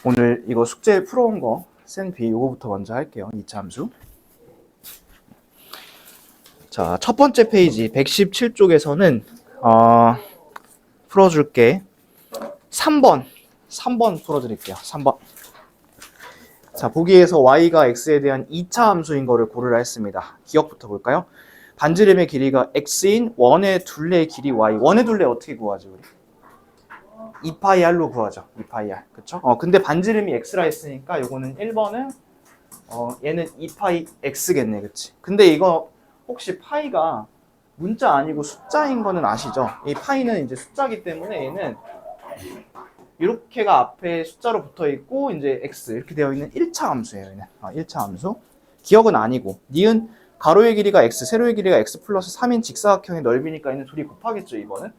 오늘 이거 숙제 풀어온 거 센비 요거부터 먼저 할게요. 2차 함수. 자, 첫 번째 페이지 117쪽에서는 풀어줄게. 3번 풀어드릴게요. 3번. 자, 보기에서 y가 x에 대한 2차 함수인 거를 고르라 했습니다. 기억부터 볼까요? 반지름의 길이가 x인 원의 둘레의 길이 y. 원의 둘레 어떻게 구하죠, 우리? 2파이r로 구하죠. 2파이r. 그쵸? 근데 반지름이 x라 했으니까 요거는 1번은 얘는 2파이 x겠네. 그치? 근데 이거 혹시 파이가 문자 아니고 숫자인 거는 아시죠? 이 파이는 이제 숫자기 때문에 얘는 이렇게가 앞에 숫자로 붙어 있고 이제 x 이렇게 되어 있는 1차 함수예요. 얘는 1차 함수. 기억은 아니고 니은 가로의 길이가 x, 세로의 길이가 x 플러스 3인 직사각형의 넓이니까 얘는 둘이 곱하겠죠. 이거는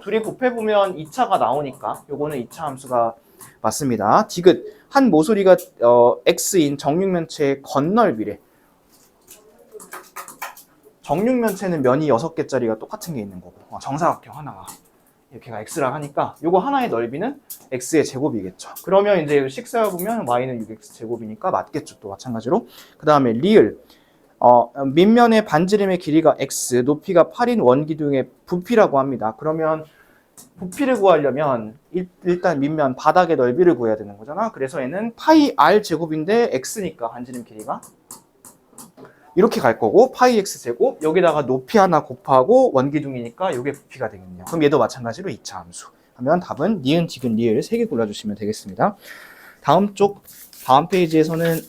둘이 곱해보면 2차가 나오니까 요거는 2차 함수가 맞습니다. 디귿 한 모서리가 x인 정육면체의 건널비래. 정육면체는 면이 6개짜리가 똑같은 게 있는 거고 정사각형 하나가 이렇게가 x라 하니까 요거 하나의 넓이는 x의 제곱이겠죠. 그러면 이제 식사해 보면 y는 6x 제곱이니까 맞겠죠. 또 마찬가지로. 그 다음에 리을 밑면의 반지름의 길이가 x, 높이가 8인 원기둥의 부피라고 합니다. 그러면 부피를 구하려면 일단 밑면 바닥의 넓이를 구해야 되는 거잖아. 그래서 얘는 파이 r 제곱인데 x니까 반지름 길이가 이렇게 갈 거고 파이 x 제곱 여기다가 높이 하나 곱하고 원기둥이니까 이게 부피가 되겠네요. 그럼 얘도 마찬가지로 2차 함수 하면 답은 니은, 디귿, 리을 3개 골라주시면 되겠습니다. 다음 페이지에서는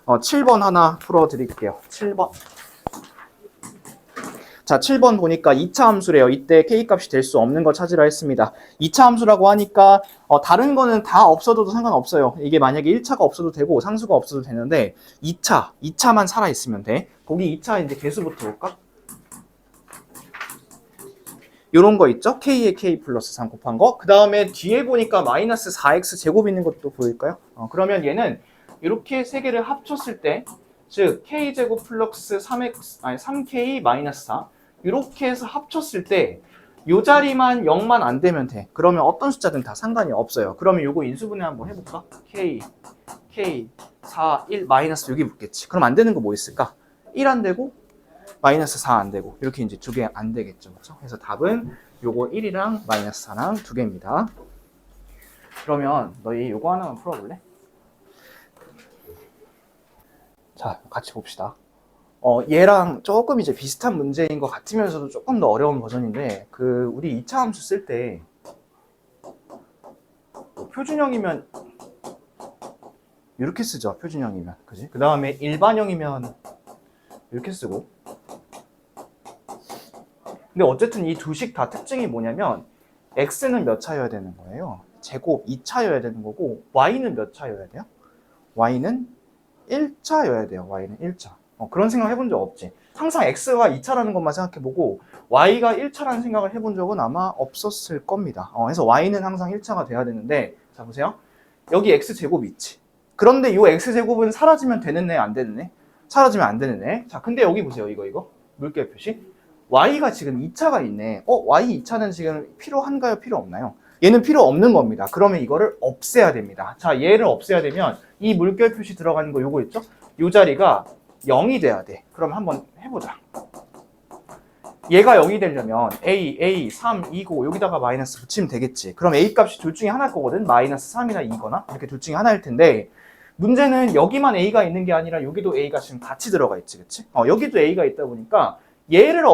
7번 하나 풀어드릴게요. 7번. 자, 7번 보니까 2차 함수래요. 이때 K값이 될 수 없는 거 찾으라 했습니다. 2차 함수라고 하니까 다른 거는 다 없어도 상관없어요. 이게 만약에 1차가 없어도 되고 상수가 없어도 되는데 2차만 살아있으면 돼. 보기 2차 이제 개수부터 볼까? 요런 거 있죠? K에 K 플러스 3 곱한 거. 그 다음에 뒤에 보니까 마이너스 4X 제곱 있는 것도 보일까요? 그러면 얘는 이렇게 세 개를 합쳤을 때 즉 K제곱 플러스 3K 마이너스 4 이렇게 해서 합쳤을 때 이 자리만 0만 안 되면 돼. 그러면 어떤 숫자든 다 상관이 없어요. 그러면 요거 인수분해 한번 해볼까? K 4, 1, 마이너스 6이 붙겠지. 그럼 안 되는 거 뭐 있을까? 1 안 되고 마이너스 4 안 되고 이렇게 이제 두 개 안 되겠죠. 그렇죠? 그래서 답은 요거 1이랑 마이너스 4랑 두 개입니다. 그러면 너희 요거 하나만 풀어볼래? 자, 같이 봅시다. 얘랑 조금 이제 비슷한 문제인 것 같으면서도 조금 더 어려운 버전인데, 우리 2차 함수 쓸 때, 표준형이면, 이렇게 쓰죠. 표준형이면. 그지? 그 다음에 일반형이면, 이렇게 쓰고. 근데 어쨌든 이 두 식 다 특징이 뭐냐면, x는 몇 차여야 되는 거예요? 제곱 2차여야 되는 거고, y는 몇 차여야 돼요? y는 1차여야 돼요. y는 1차. 그런 생각 해본 적 없지. 항상 x가 2차라는 것만 생각해보고 y가 1차라는 생각을 해본 적은 아마 없었을 겁니다. 그래서 y는 항상 1차가 돼야 되는데 자 보세요. 여기 x제곱이 있지. 그런데 이 x제곱은 사라지면 되는 애, 안 되는 애? 사라지면 안 되는 애. 자 근데 여기 보세요. 이거 물결 표시. y가 지금 2차가 있네. y 2차는 지금 필요한가요? 필요 없나요? 얘는 필요 없는 겁니다. 그러면 이거를 없애야 됩니다. 자, 얘를 없애야 되면 이 물결 표시 들어가는 거 요거 있죠? 요 자리가 0이 돼야 돼. 그럼 한번 해보자. 얘가 0이 되려면 A, 3, 2고 여기다가 마이너스 붙이면 되겠지. 그럼 A 값이 둘 중에 하나일 거거든. 마이너스 3이나 2거나 이렇게 둘 중에 하나일 텐데 문제는 여기만 A가 있는 게 아니라 여기도 A가 지금 같이 들어가 있지. 그치? 여기도 A가 있다 보니까 얘를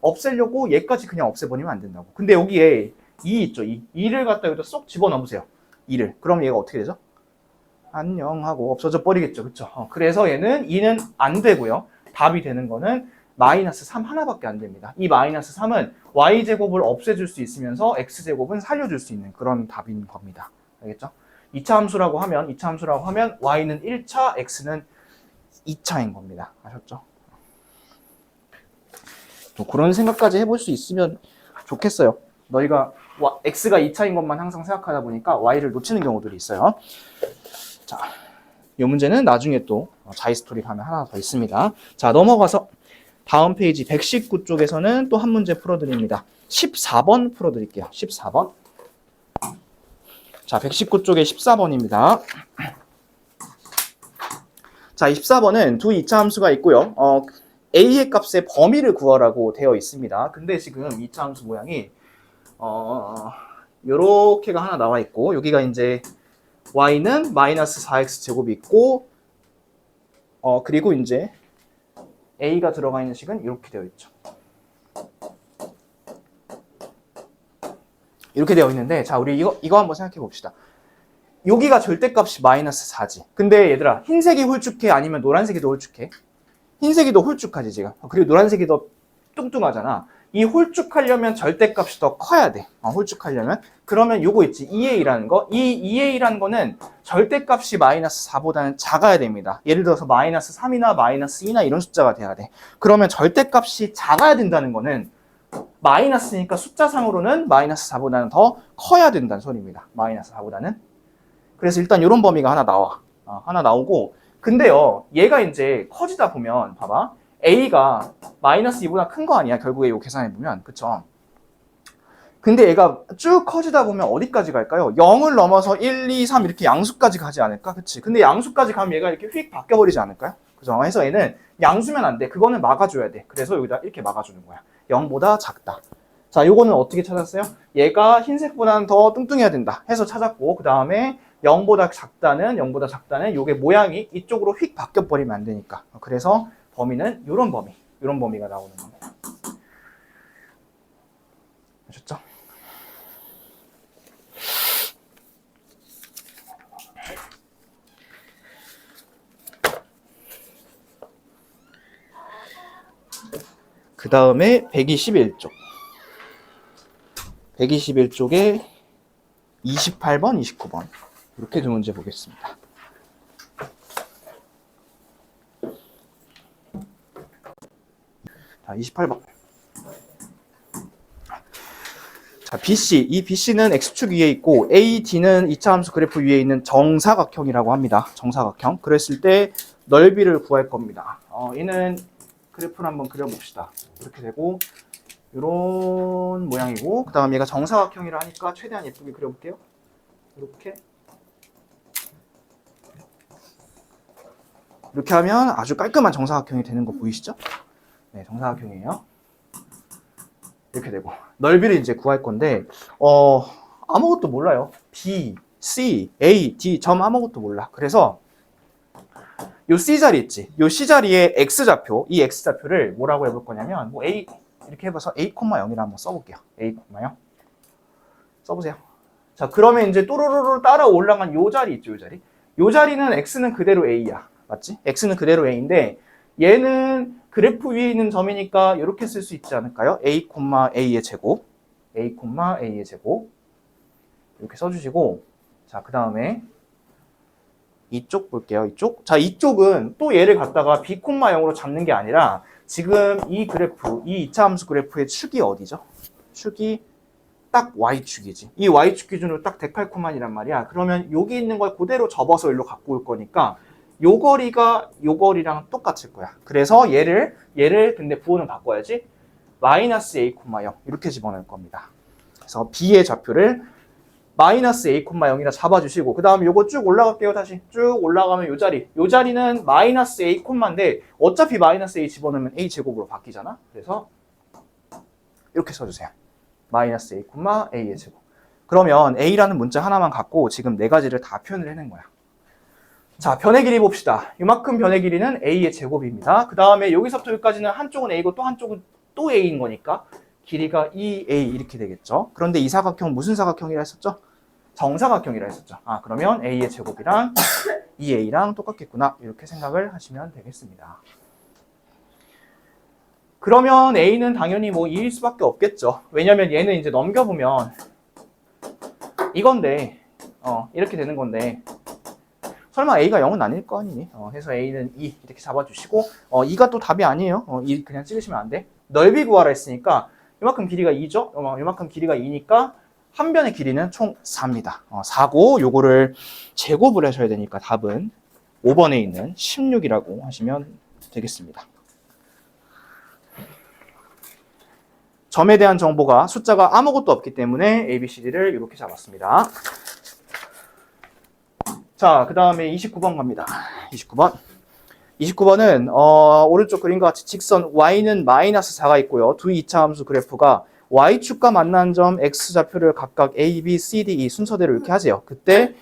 없애려고 얘까지 그냥 없애버리면 안 된다고. 근데 여기에 2 있죠. 2를 갖다 여기다 쏙 집어넣으세요. 2를. 그럼 얘가 어떻게 되죠? 안녕 하고 없어져 버리겠죠. 그쵸? 그래서 얘는 2는 안 되고요. 답이 되는 거는 마이너스 3 하나밖에 안 됩니다. 이 마이너스 3은 y제곱을 없애줄 수 있으면서 x제곱은 살려줄 수 있는 그런 답인 겁니다. 알겠죠? 2차 함수라고 하면 y는 1차, x는 2차인 겁니다. 아셨죠? 또 그런 생각까지 해볼 수 있으면 좋겠어요. 너희가 x가 2차인 것만 항상 생각하다 보니까 y를 놓치는 경우들이 있어요. 자, 이 문제는 나중에 또 자이스토리 가면 하나 더 있습니다. 자, 넘어가서 다음 페이지 119쪽에서는 또 한 문제 풀어드립니다. 14번 풀어드릴게요. 14번. 자, 119쪽에 14번입니다. 자, 24번은 두 이차 함수가 있고요. a의 값의 범위를 구하라고 되어 있습니다. 근데 지금 이차 함수 모양이 요렇게가 하나 나와 있고, 여기가 이제 y는 마이너스 4x 제곱이 있고, 그리고 이제 a가 들어가 있는 식은 이렇게 되어 있죠. 이렇게 되어 있는데, 자, 우리 이거 한번 생각해 봅시다. 여기가 절대값이 마이너스 4지. 근데 얘들아, 흰색이 홀쭉해? 아니면 노란색이 더 홀쭉해? 흰색이 더 홀쭉하지, 지금. 그리고 노란색이 더 뚱뚱하잖아. 이 홀쭉하려면 절대값이 더 커야 돼. 홀쭉하려면. 그러면 요거 있지, 2a라는 거. 이 2a라는 거는 절대값이 마이너스 4보다는 작아야 됩니다. 예를 들어서 마이너스 3이나 마이너스 2나 이런 숫자가 돼야 돼. 그러면 절대값이 작아야 된다는 거는 마이너스니까 숫자상으로는 마이너스 4보다는 더 커야 된다는 소리입니다. 마이너스 4보다는. 그래서 일단 이런 범위가 하나 나와. 하나 나오고, 근데요, 얘가 이제 커지다 보면, 봐봐. a가 마이너스 2보다 큰 거 아니야? 결국에 이거 계산해보면. 그쵸? 근데 얘가 쭉 커지다 보면 어디까지 갈까요? 0을 넘어서 1, 2, 3 이렇게 양수까지 가지 않을까? 그치? 근데 양수까지 가면 얘가 이렇게 휙 바뀌어버리지 않을까요? 그죠? 그래서 얘는 양수면 안 돼. 그거는 막아줘야 돼. 그래서 여기다 이렇게 막아주는 거야. 0보다 작다. 자, 요거는 어떻게 찾았어요? 얘가 흰색보다는 더 뚱뚱해야 된다 해서 찾았고, 그 다음에 0보다 작다는 요게 모양이 이쪽으로 휙 바뀌어버리면 안 되니까. 그래서 범위는 요런 범위가 나오는 겁니다. 아셨죠? 그 다음에 121쪽. 121쪽에 28번, 29번. 이렇게 두 문제 보겠습니다. 자, 28번. 자, BC. 이 BC는 X축 위에 있고, AD는 2차 함수 그래프 위에 있는 정사각형이라고 합니다. 정사각형. 그랬을 때 넓이를 구할 겁니다. 얘는 그래프를 한번 그려봅시다. 이렇게 되고, 이런 모양이고, 그 다음 얘가 정사각형이라 하니까 최대한 예쁘게 그려볼게요. 이렇게 하면 아주 깔끔한 정사각형이 되는 거 보이시죠? 네, 정사각형이에요. 이렇게 되고, 넓이를 이제 구할 건데, 아무것도 몰라요. B, C, A, D 점 아무것도 몰라. 그래서 요 C자리 있지? 요 C자리에 X좌표, 이 X좌표를 뭐라고 해볼 거냐면, 뭐 A 이렇게 해봐서 A,0이라 한번 써볼게요. A,0 써보세요. 자, 그러면 이제 또로로로 따라 올라간 요 자리 있죠, 요 자리. 요 자리는 X는 그대로 A야. 맞지? X는 그대로 A인데, 얘는 그래프 위에 있는 점이니까 이렇게 쓸 수 있지 않을까요? A, A의 제곱. A, A의 제곱. 이렇게 써주시고, 자, 그 다음에 이쪽 볼게요. 이쪽. 자, 이쪽은 또 얘를 갖다가 B, 0으로 잡는 게 아니라 지금 이 그래프, 이 2차 함수 그래프의 축이 어디죠? 축이 딱 Y축이지. 이 Y축 기준으로 딱 데칼코만이란 말이야. 그러면 여기 있는 걸 그대로 접어서 여기로 갖고 올 거니까 요 거리가 요 거리랑 똑같을 거야. 그래서 얘를 근데 부호는 바꿔야지. 마이너스 A, 0 이렇게 집어넣을 겁니다. 그래서 B의 좌표를 마이너스 A, 0이라 잡아주시고, 그 다음에 요거 쭉 올라갈게요. 다시 쭉 올라가면 요 자리는 마이너스 A, 인데 어차피 마이너스 A 집어넣으면 A 제곱으로 바뀌잖아. 그래서 이렇게 써주세요. 마이너스 A, A의 제곱. 그러면 A라는 문자 하나만 갖고 지금 네 가지를 다 표현을 해낸 거야. 자, 변의 길이 봅시다. 이만큼 변의 길이는 A의 제곱입니다. 그 다음에 여기서부터 여기까지는 한쪽은 A고 또 한쪽은 또 A인 거니까 길이가 2A 이렇게 되겠죠. 그런데 이 사각형 무슨 사각형이라 했었죠? 정사각형이라 했었죠. 그러면 A의 제곱이랑 2A랑 똑같겠구나. 이렇게 생각을 하시면 되겠습니다. 그러면 A는 당연히 뭐 2일 수밖에 없겠죠. 왜냐면 얘는 이제 넘겨보면 이건데, 이렇게 되는 건데, 설마 A가 0은 아닐 거 아니니? 해서 A는 2 이렇게 잡아주시고, 2가 또 답이 아니에요. 2 그냥 찍으시면 안 돼. 넓이 구하라 했으니까 이만큼 길이가 2죠? 이만큼 길이가 2니까 한 변의 길이는 총 4입니다. 4고 요거를 제곱을 하셔야 되니까 답은 5번에 있는 16이라고 하시면 되겠습니다. 점에 대한 정보가 숫자가 아무것도 없기 때문에 ABCD를 이렇게 잡았습니다. 자, 그 다음에 29번 갑니다. 29번. 29번은 오른쪽 그림과 같이 직선 y는 마이너스 4가 있고요. 두 2차 함수 그래프가 y축과 만난 점 x좌표를 각각 a, b, c, d, e 순서대로 이렇게 하세요. 그때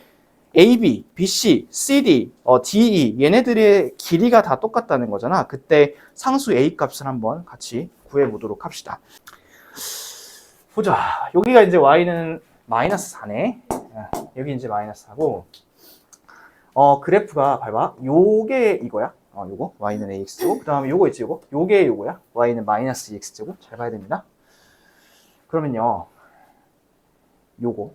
a, b, b, c, c, d, d, e 얘네들의 길이가 다 똑같다는 거잖아. 그때 상수 a 값을 한번 같이 구해보도록 합시다. 보자. 여기가 이제 y는 마이너스 4네. 여기 이제 마이너스 4고 그래프가 봐봐. 요게 이거야. 요거 y는 ax고 그 다음에 요거 있지 요거. 요게 요거야. y는 마이너스 2x제곱. 잘 봐야 됩니다. 그러면요. 요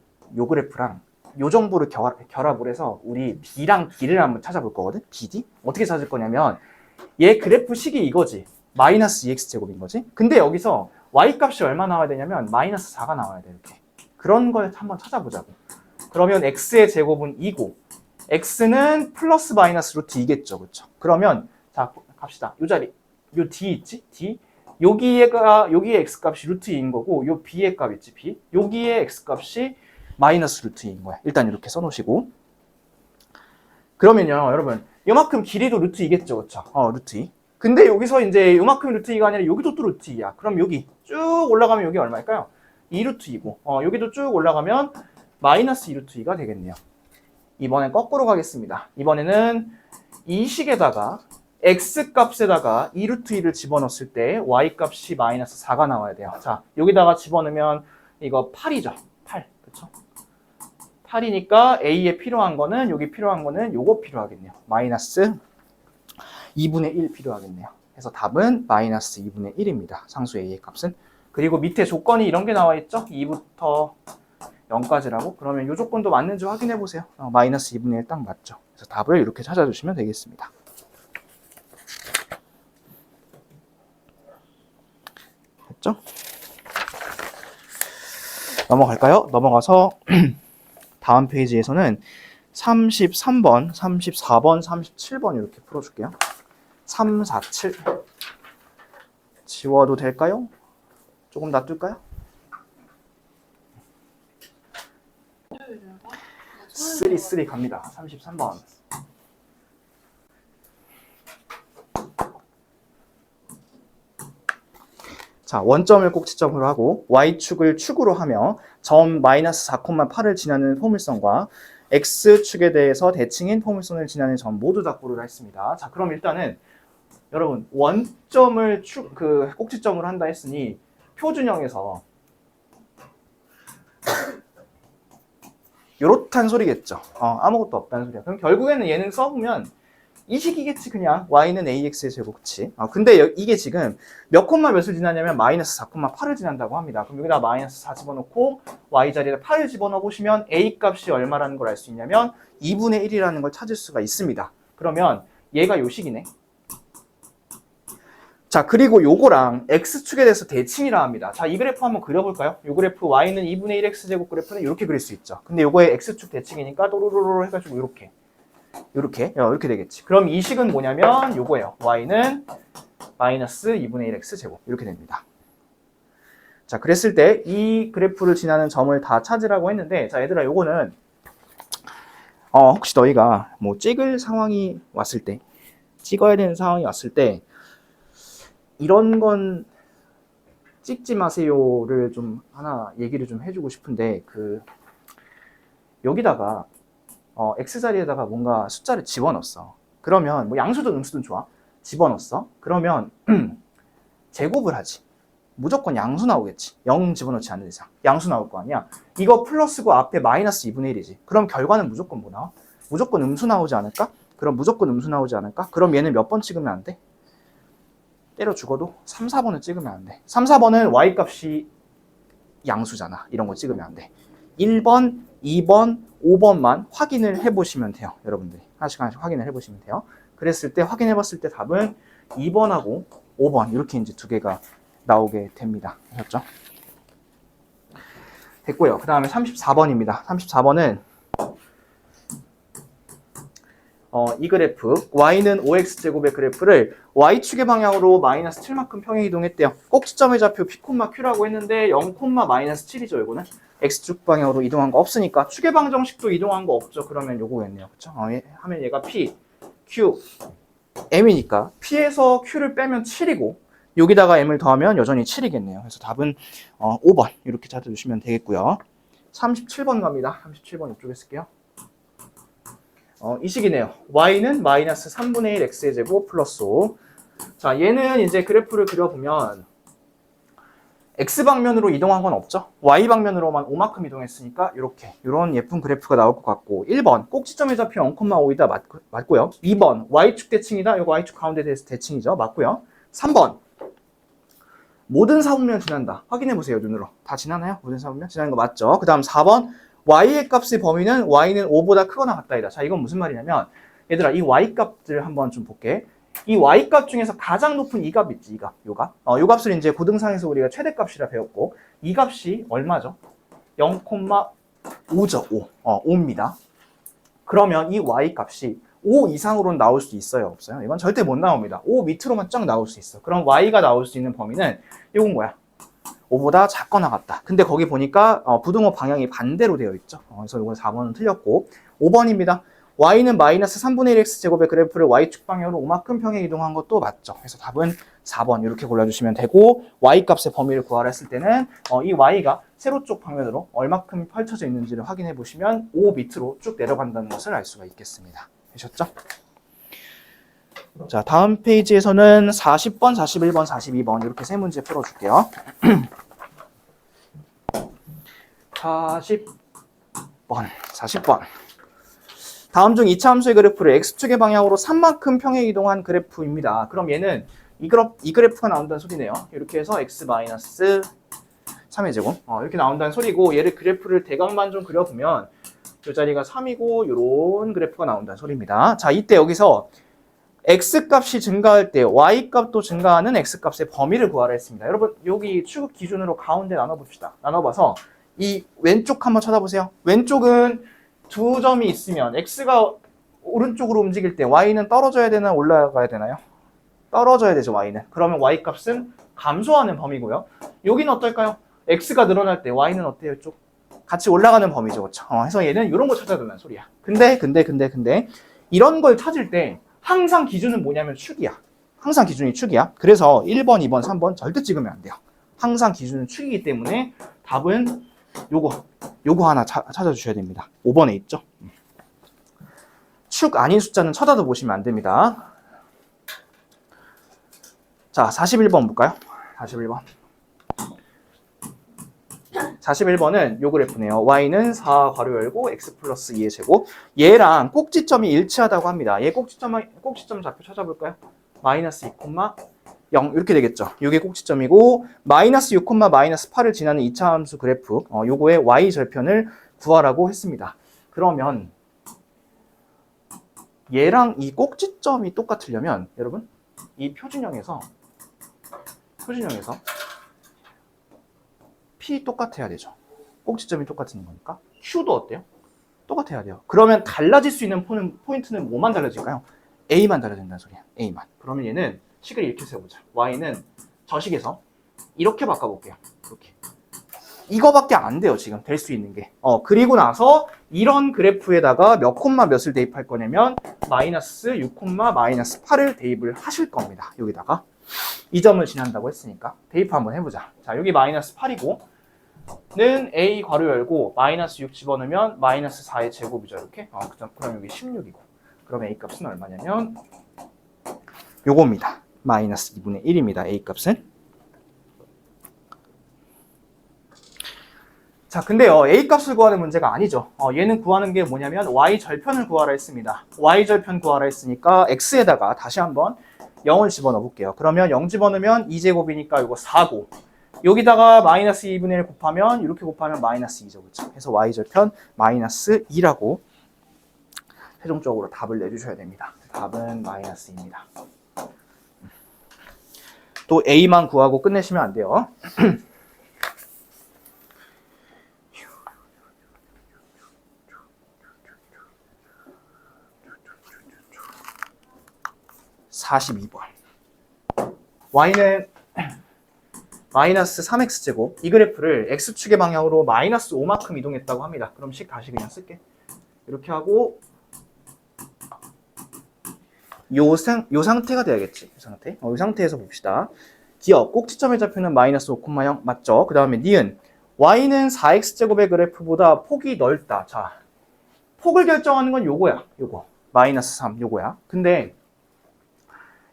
그래프랑 요 정보를 결합을 해서 우리 b랑 d를 한번 찾아볼 거거든. bd? 어떻게 찾을 거냐면 얘 그래프 식이 이거지. 마이너스 2x제곱인 거지. 근데 여기서 y 값이 얼마 나와야 되냐면 마이너스 4가 나와야 돼. 이렇게. 그런 걸 한번 찾아보자고. 그러면 x의 제곱은 2고 x는 플러스 마이너스 루트 2겠죠. 그렇죠? 그러면 자 갑시다. 요 자리 요 d 있지? d 여기에 x값이 루트 2인 거고 요 b의 값 있지? b 여기에 x값이 마이너스 루트 2인 거야. 일단 이렇게 써놓으시고 그러면요 여러분 요만큼 길이도 루트 2겠죠. 그렇죠? 루트 2 근데 여기서 이제 요만큼 루트 2가 아니라 여기도 또 루트 2야. 그럼 여기 쭉 올라가면 여기 얼마일까요? 2 루트 2고 여기도 쭉 올라가면 마이너스 2 루트 2가 되겠네요. 이번엔 거꾸로 가겠습니다. 이번에는 이 식에다가 x값에다가 2 루트 2를 집어넣었을 때 y값이 마이너스 4가 나와야 돼요. 자, 여기다가 집어넣으면 이거 8이죠. 8. 그쵸? 8이니까 a에 필요한 거는 여기 필요한 거는 요거 필요하겠네요. 마이너스 2분의 1 필요하겠네요. 그래서 답은 마이너스 2분의 1입니다. 상수 a의 값은. 그리고 밑에 조건이 이런 게 나와 있죠. 2부터 0까지라고? 그러면 이 조건도 맞는지 확인해 보세요. 마이너스 2분의 1 딱 맞죠. 그래서 답을 이렇게 찾아주시면 되겠습니다. 됐죠? 넘어갈까요? 넘어가서 다음 페이지에서는 33번, 34번, 37번 이렇게 풀어줄게요. 3, 4, 7 지워도 될까요? 조금 놔둘까요? 3 갑니다. 33번. 자, 원점을 꼭지점으로 하고 y축을 축으로 하며 점 마이너스 4,8을 지나는 포물선과 x축에 대해서 대칭인 포물선을 지나는 점 모두 다 고르라 했습니다. 자, 그럼 일단은 여러분 원점을 꼭지점으로 한다 했으니 표준형에서 요렇단 소리겠죠. 아무것도 없다는 소리야. 그럼 결국에는 얘는 써보면 이 식이겠지. 그냥 y는 ax의 제곱. 그치? 근데 이게 지금 몇 콤마 몇을 지나냐면 마이너스 4,8을 지난다고 합니다. 그럼 여기다 마이너스 4 집어넣고 y 자리에 8을 집어넣어 보시면 a 값이 얼마라는 걸 알 수 있냐면 2분의 1이라는 걸 찾을 수가 있습니다. 그러면 얘가 요 식이네. 자, 그리고 요거랑 x축에 대해서 대칭이라 합니다. 자, 이 그래프 한번 그려볼까요? 요 그래프 y는 2분의 1x제곱 그래프는 이렇게 그릴 수 있죠. 근데 요거의 x축 대칭이니까 또로로로 해가지고 이렇게 되겠지. 그럼 이 식은 뭐냐면 요거예요. y는 마이너스 2분의 1x제곱 이렇게 됩니다. 자, 그랬을 때 이 그래프를 지나는 점을 다 찾으라고 했는데 자, 얘들아 요거는 혹시 너희가 뭐 찍어야 되는 상황이 왔을 때 이런 건 찍지 마세요를 좀 하나 얘기를 좀 해주고 싶은데 여기다가 x자리에다가 뭔가 숫자를 집어넣었어. 그러면 뭐 양수든 음수든 좋아. 집어넣었어. 그러면 제곱을 하지. 무조건 양수 나오겠지. 0 집어넣지 않는 이상. 양수 나올 거 아니야. 이거 플러스고 앞에 마이너스 2분의 1이지. 그럼 결과는 무조건 뭐 나와? 무조건 음수 나오지 않을까? 그럼 얘는 몇 번 찍으면 안 돼? 때려 죽어도 3, 4번을 찍으면 안 돼. 3, 4번은 y값이 양수잖아. 이런 거 찍으면 안 돼. 1번, 2번, 5번만 확인을 해보시면 돼요. 여러분들이 하나씩 확인을 해보시면 돼요. 그랬을 때 확인해봤을 때 답은 2번하고 5번 이렇게 이제 두 개가 나오게 됩니다. 아셨죠? 됐고요. 그 다음에 34번입니다. 34번은 이 그래프 y는 5x제곱의 그래프를 y축의 방향으로 마이너스 7만큼 평행 이동했대요. 꼭지점의 좌표 p, q라고 했는데 0, 마이너스 7이죠. 이거는 x축 방향으로 이동한 거 없으니까 축의 방정식도 이동한 거 없죠. 그러면 요거겠네요. 그쵸? 하면 얘가 p, q, m이니까 p에서 q를 빼면 7이고 여기다가 m을 더하면 여전히 7이겠네요. 그래서 답은 5번 이렇게 찾아주시면 되겠고요. 37번 갑니다. 37번 이쪽에 쓸게요. 이 식이네요. y는 마이너스 3분의 1 x의 제곱 플러스 5. 자, 얘는 이제 그래프를 그려보면 x방면으로 이동한 건 없죠. y방면으로만 5만큼 이동했으니까 이런 예쁜 그래프가 나올 것 같고 1번 꼭지점에 잡힌 0,5이다 맞고요. 2번 y축 대칭이다. 이거 y축 가운데 대칭이죠. 맞고요. 3번 모든 사분면 지난다. 확인해보세요. 눈으로. 다 지나나요? 모든 사분면? 지나는 거 맞죠? 그 다음 4번 y의 값의 범위는 y는 5보다 크거나 같다이다. 자, 이건 무슨 말이냐면 얘들아 이 y 값을 한번 좀 볼게. 이 y 값 중에서 가장 높은 이 값 있지, 이 값, 요 값. 요 값을 이제 고등상에서 우리가 최대값이라 배웠고, 이 값이 얼마죠? 0,5죠, 5. 5입니다. 그러면 이 y 값이 5 이상으로는 나올 수 있어요, 없어요? 이건 절대 못 나옵니다. 5 밑으로만 쫙 나올 수 있어. 그럼 y가 나올 수 있는 범위는 이건 뭐야? 5보다 작거나 같다. 근데 거기 보니까 부등호 방향이 반대로 되어 있죠. 그래서 이건 4번은 틀렸고, 5번입니다. y는 마이너스 3분의 1 x제곱의 그래프를 y축 방향으로 5만큼 평에 이동한 것도 맞죠. 그래서 답은 4번 이렇게 골라주시면 되고 y값의 범위를 구하라 했을 때는 이 y가 세로 쪽 방면으로 얼마큼 펼쳐져 있는지를 확인해 보시면 5 밑으로 쭉 내려간다는 것을 알 수가 있겠습니다. 되셨죠? 자, 다음 페이지에서는 40번, 41번, 42번 이렇게 세 문제 풀어줄게요. 40번. 다음 중 2차 함수의 그래프를 x축의 방향으로 3만큼 평에 이동한 그래프입니다. 그럼 얘는 이 그래프가 나온다는 소리네요. 이렇게 해서 x-3의 제곱 이렇게 나온다는 소리고 얘를 그래프를 대각만 좀 그려보면 이 자리가 3이고 이런 그래프가 나온다는 소리입니다. 자, 이때 여기서 x값이 증가할 때 y값도 증가하는 x값의 범위를 구하라 했습니다. 여러분 여기 축 기준으로 가운데 나눠봅시다. 나눠봐서 이 왼쪽 한번 쳐다보세요. 왼쪽은 두 점이 있으면 x가 오른쪽으로 움직일 때 y는 떨어져야 되나 올라가야 되나요? 떨어져야 되죠, y는. 그러면 y값은 감소하는 범위고요. 여기는 어떨까요? x가 늘어날 때 y는 어때요? 쪽 같이 올라가는 범위죠, 그렇죠? 그래서 얘는 이런 거 찾아야 된다는 소리야. 근데 이런 걸 찾을 때 항상 기준은 뭐냐면 축이야. 항상 기준이 축이야. 그래서 1번, 2번, 3번 절대 찍으면 안 돼요. 항상 기준은 축이기 때문에 답은 요거 하나 찾아주셔야 됩니다. 5번에 있죠. 축 아닌 숫자는 쳐다도 보시면 안 됩니다. 자, 41번 볼까요? 41번은 요 그래프네요. y는 4 괄호 열고 x 플러스 2의 제곱. 얘랑 꼭지점이 일치하다고 합니다. 얘 꼭지점 좌표 찾아볼까요? 마이너스 2, 0 이렇게 되겠죠. 이게 꼭지점이고 마이너스 6, 마이너스 8을 지나는 2차 함수 그래프 요거의 y 절편을 구하라고 했습니다. 그러면 얘랑 이 꼭지점이 똑같으려면 여러분 이 표준형에서 P 똑같아야 되죠. 꼭지점이 똑같은 거니까 Q도 어때요? 똑같아야 돼요. 그러면 달라질 수 있는 포인트는 뭐만 달라질까요? A만 달라진다는 소리야. A만. 그러면 얘는 식을 이렇게 세워보자. Y는 저 식에서 이렇게 바꿔볼게요. 이렇게. 이거밖에 안 돼요. 지금 될 수 있는 게. 그리고 나서 이런 그래프에다가 몇 콤마 몇을 대입할 거냐면 마이너스 6, 마이너스 8을 대입을 하실 겁니다. 여기다가. 이 점을 지난다고 했으니까 대입 한번 해보자. 자, 여기 마이너스 8이고 는 A 괄호 열고 마이너스 6 집어넣으면 마이너스 4의 제곱이죠. 이렇게. 그럼 여기 16이고. 그럼 A 값은 얼마냐면 요겁니다. 마이너스 2분의 1입니다. A 값은. 자, 근데요, A 값을 구하는 문제가 아니죠. 얘는 구하는 게 뭐냐면 Y 절편을 구하라 했습니다. Y 절편 구하라 했으니까 X에다가 다시 한번 0을 집어넣어 볼게요. 그러면 0 집어넣으면 2제곱이니까 이거 4고 여기다가 마이너스 2분의 1 곱하면 이렇게 곱하면 마이너스 2죠. 그렇죠? 그래서 Y 절편 마이너스 2라고 최종적으로 답을 내주셔야 됩니다. 답은 마이너스 2입니다. 또 A만 구하고 끝내시면 안 돼요. 42번. Y는 마이너스 3x제곱 이 그래프를 x축의 방향으로 마이너스 5만큼 이동했다고 합니다. 그럼 식 다시 그냥 쓸게. 이렇게 하고 요 상태가 돼야겠지. 요 상태에서 봅시다. 기억 꼭지점의 좌표는 마이너스 5,0 맞죠? 그 다음에 니은 y는 4x제곱의 그래프보다 폭이 넓다. 자, 폭을 결정하는 건 요거야. 요거 마이너스 3 요거야. 근데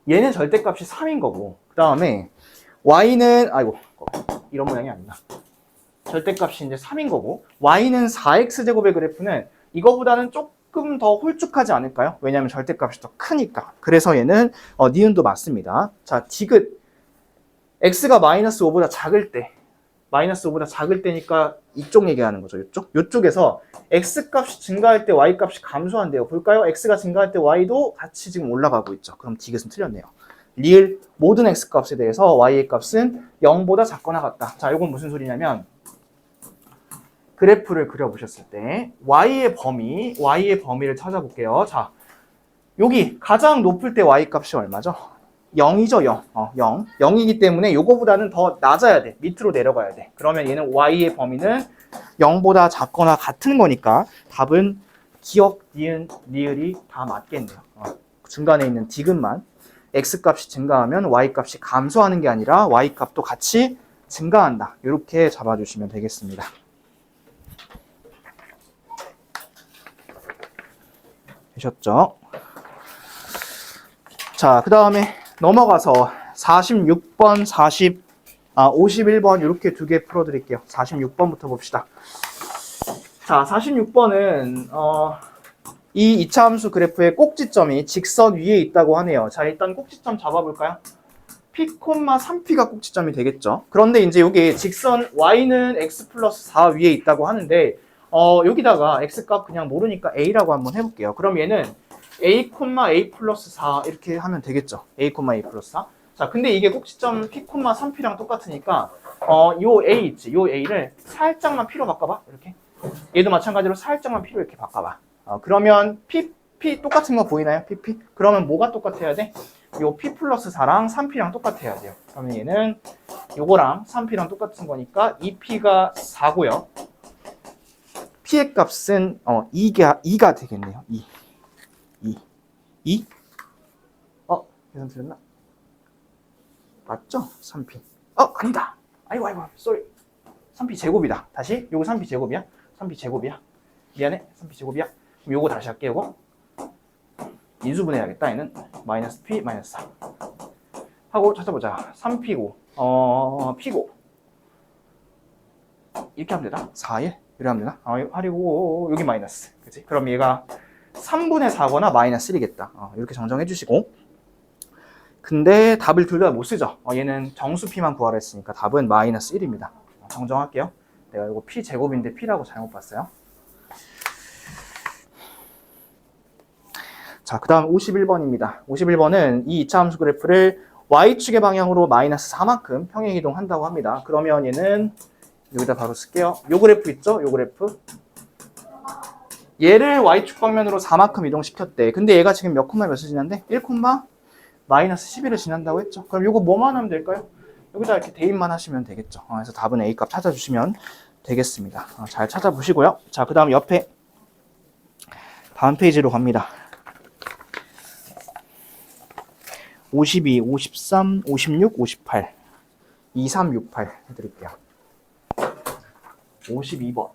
얘는 절대값이 3인 거고 그 다음에 y는 이런 모양이 아니라 절대값이 이제 3인 거고 y는 4x제곱의 그래프는 이거보다는 조금 더 홀쭉하지 않을까요? 왜냐하면 절대값이 더 크니까. 그래서 얘는 니은도 맞습니다. 자, 디귿 x가 마이너스 5보다 작을 때 마이너스 5보다 작을 때니까 이쪽 얘기하는 거죠. 이쪽에서 x값이 증가할 때 y값이 감소한대요. 볼까요? x가 증가할 때 y도 같이 지금 올라가고 있죠. 그럼 디귿은 틀렸네요. 리을 모든 x값에 대해서 y의 값은 0보다 작거나 같다. 자, 이건 무슨 소리냐면 그래프를 그려보셨을 때 y의 범위를 찾아볼게요. 자, 여기 가장 높을 때 y값이 얼마죠? 0이죠, 0. 0. 0이기 때문에 요거보다는 더 낮아야 돼. 밑으로 내려가야 돼. 그러면 얘는 y의 범위는 0보다 작거나 같은 거니까 답은 기억, 니은, 리을이 다 맞겠네요. 중간에 있는 디귿만 x값이 증가하면 y값이 감소하는 게 아니라 y값도 같이 증가한다. 이렇게 잡아주시면 되겠습니다. 되셨죠? 자, 그 다음에 넘어가서 46번, 51번 이렇게 두 개 풀어드릴게요. 46번부터 봅시다. 자, 46번은 이 2차 함수 그래프의 꼭지점이 직선 위에 있다고 하네요. 자, 일단 꼭지점 잡아볼까요? P, 3P가 꼭지점이 되겠죠. 그런데 이제 여기 직선 Y는 X 플러스 4 위에 있다고 하는데 여기다가 X값 그냥 모르니까 A라고 한번 해볼게요. 그럼 얘는 A, A 플러스 4 이렇게 하면 되겠죠. A, A 플러스 4. 자, 근데 이게 꼭지점 P, 3P랑 똑같으니까 요 A 있지. 요 A를 살짝만 P로 바꿔봐. 이렇게. 얘도 마찬가지로 살짝만 P로 이렇게 바꿔봐. 그러면 P 똑같은 거 보이나요? PP? 그러면 뭐가 똑같아야 돼? 요 P 플러스 4랑 3P랑 똑같아야 돼요. 그러면 얘는 요거랑 3P랑 똑같은 거니까 2P가 4고요. P의 값은 2가 되겠네요. 2? 계산 틀렸나? 맞죠? 3P. 아니다. 아이고, 쏘리. 3P 제곱이다. 다시, 요거 3P 제곱이야? 3P 제곱이야? 미안해, 3P 제곱이야? 그럼 요거 다시 할게, 요거. 인수분해야겠다, 얘는. 마이너스 P, 마이너스 4. 하고 찾아보자. 3P고, P고. 이렇게 하면 되나? 4일? 이렇게 하면 되나? 하리고, 여기 마이너스. 그치? 그럼 얘가 3분의 4거나 마이너스 1이겠다. 이렇게 정정해 주시고. 근데 답을 둘 다 못 쓰죠. 얘는 정수 P만 구하라 했으니까 답은 마이너스 1입니다. 정정할게요. 내가 이거 P 제곱인데 P라고 잘못 봤어요. 자, 그 다음 51번입니다. 51번은 이 2차 함수 그래프를 Y축의 방향으로 마이너스 4만큼 평행이동 한다고 합니다. 그러면 얘는 여기다 바로 쓸게요. 요 그래프 있죠? 요 그래프. 얘를 Y축 방면으로 4만큼 이동시켰대. 근데 얘가 지금 몇 콤마 몇을 지난데? 1 콤마 마이너스 11을 지난다고 했죠. 그럼 이거 뭐만 하면 될까요? 여기다 이렇게 대입만 하시면 되겠죠. 그래서 답은 A값 찾아주시면 되겠습니다. 잘 찾아보시고요. 자, 그 다음 옆에 다음 페이지로 갑니다. 52, 53, 56, 58 2368 해드릴게요. 52번.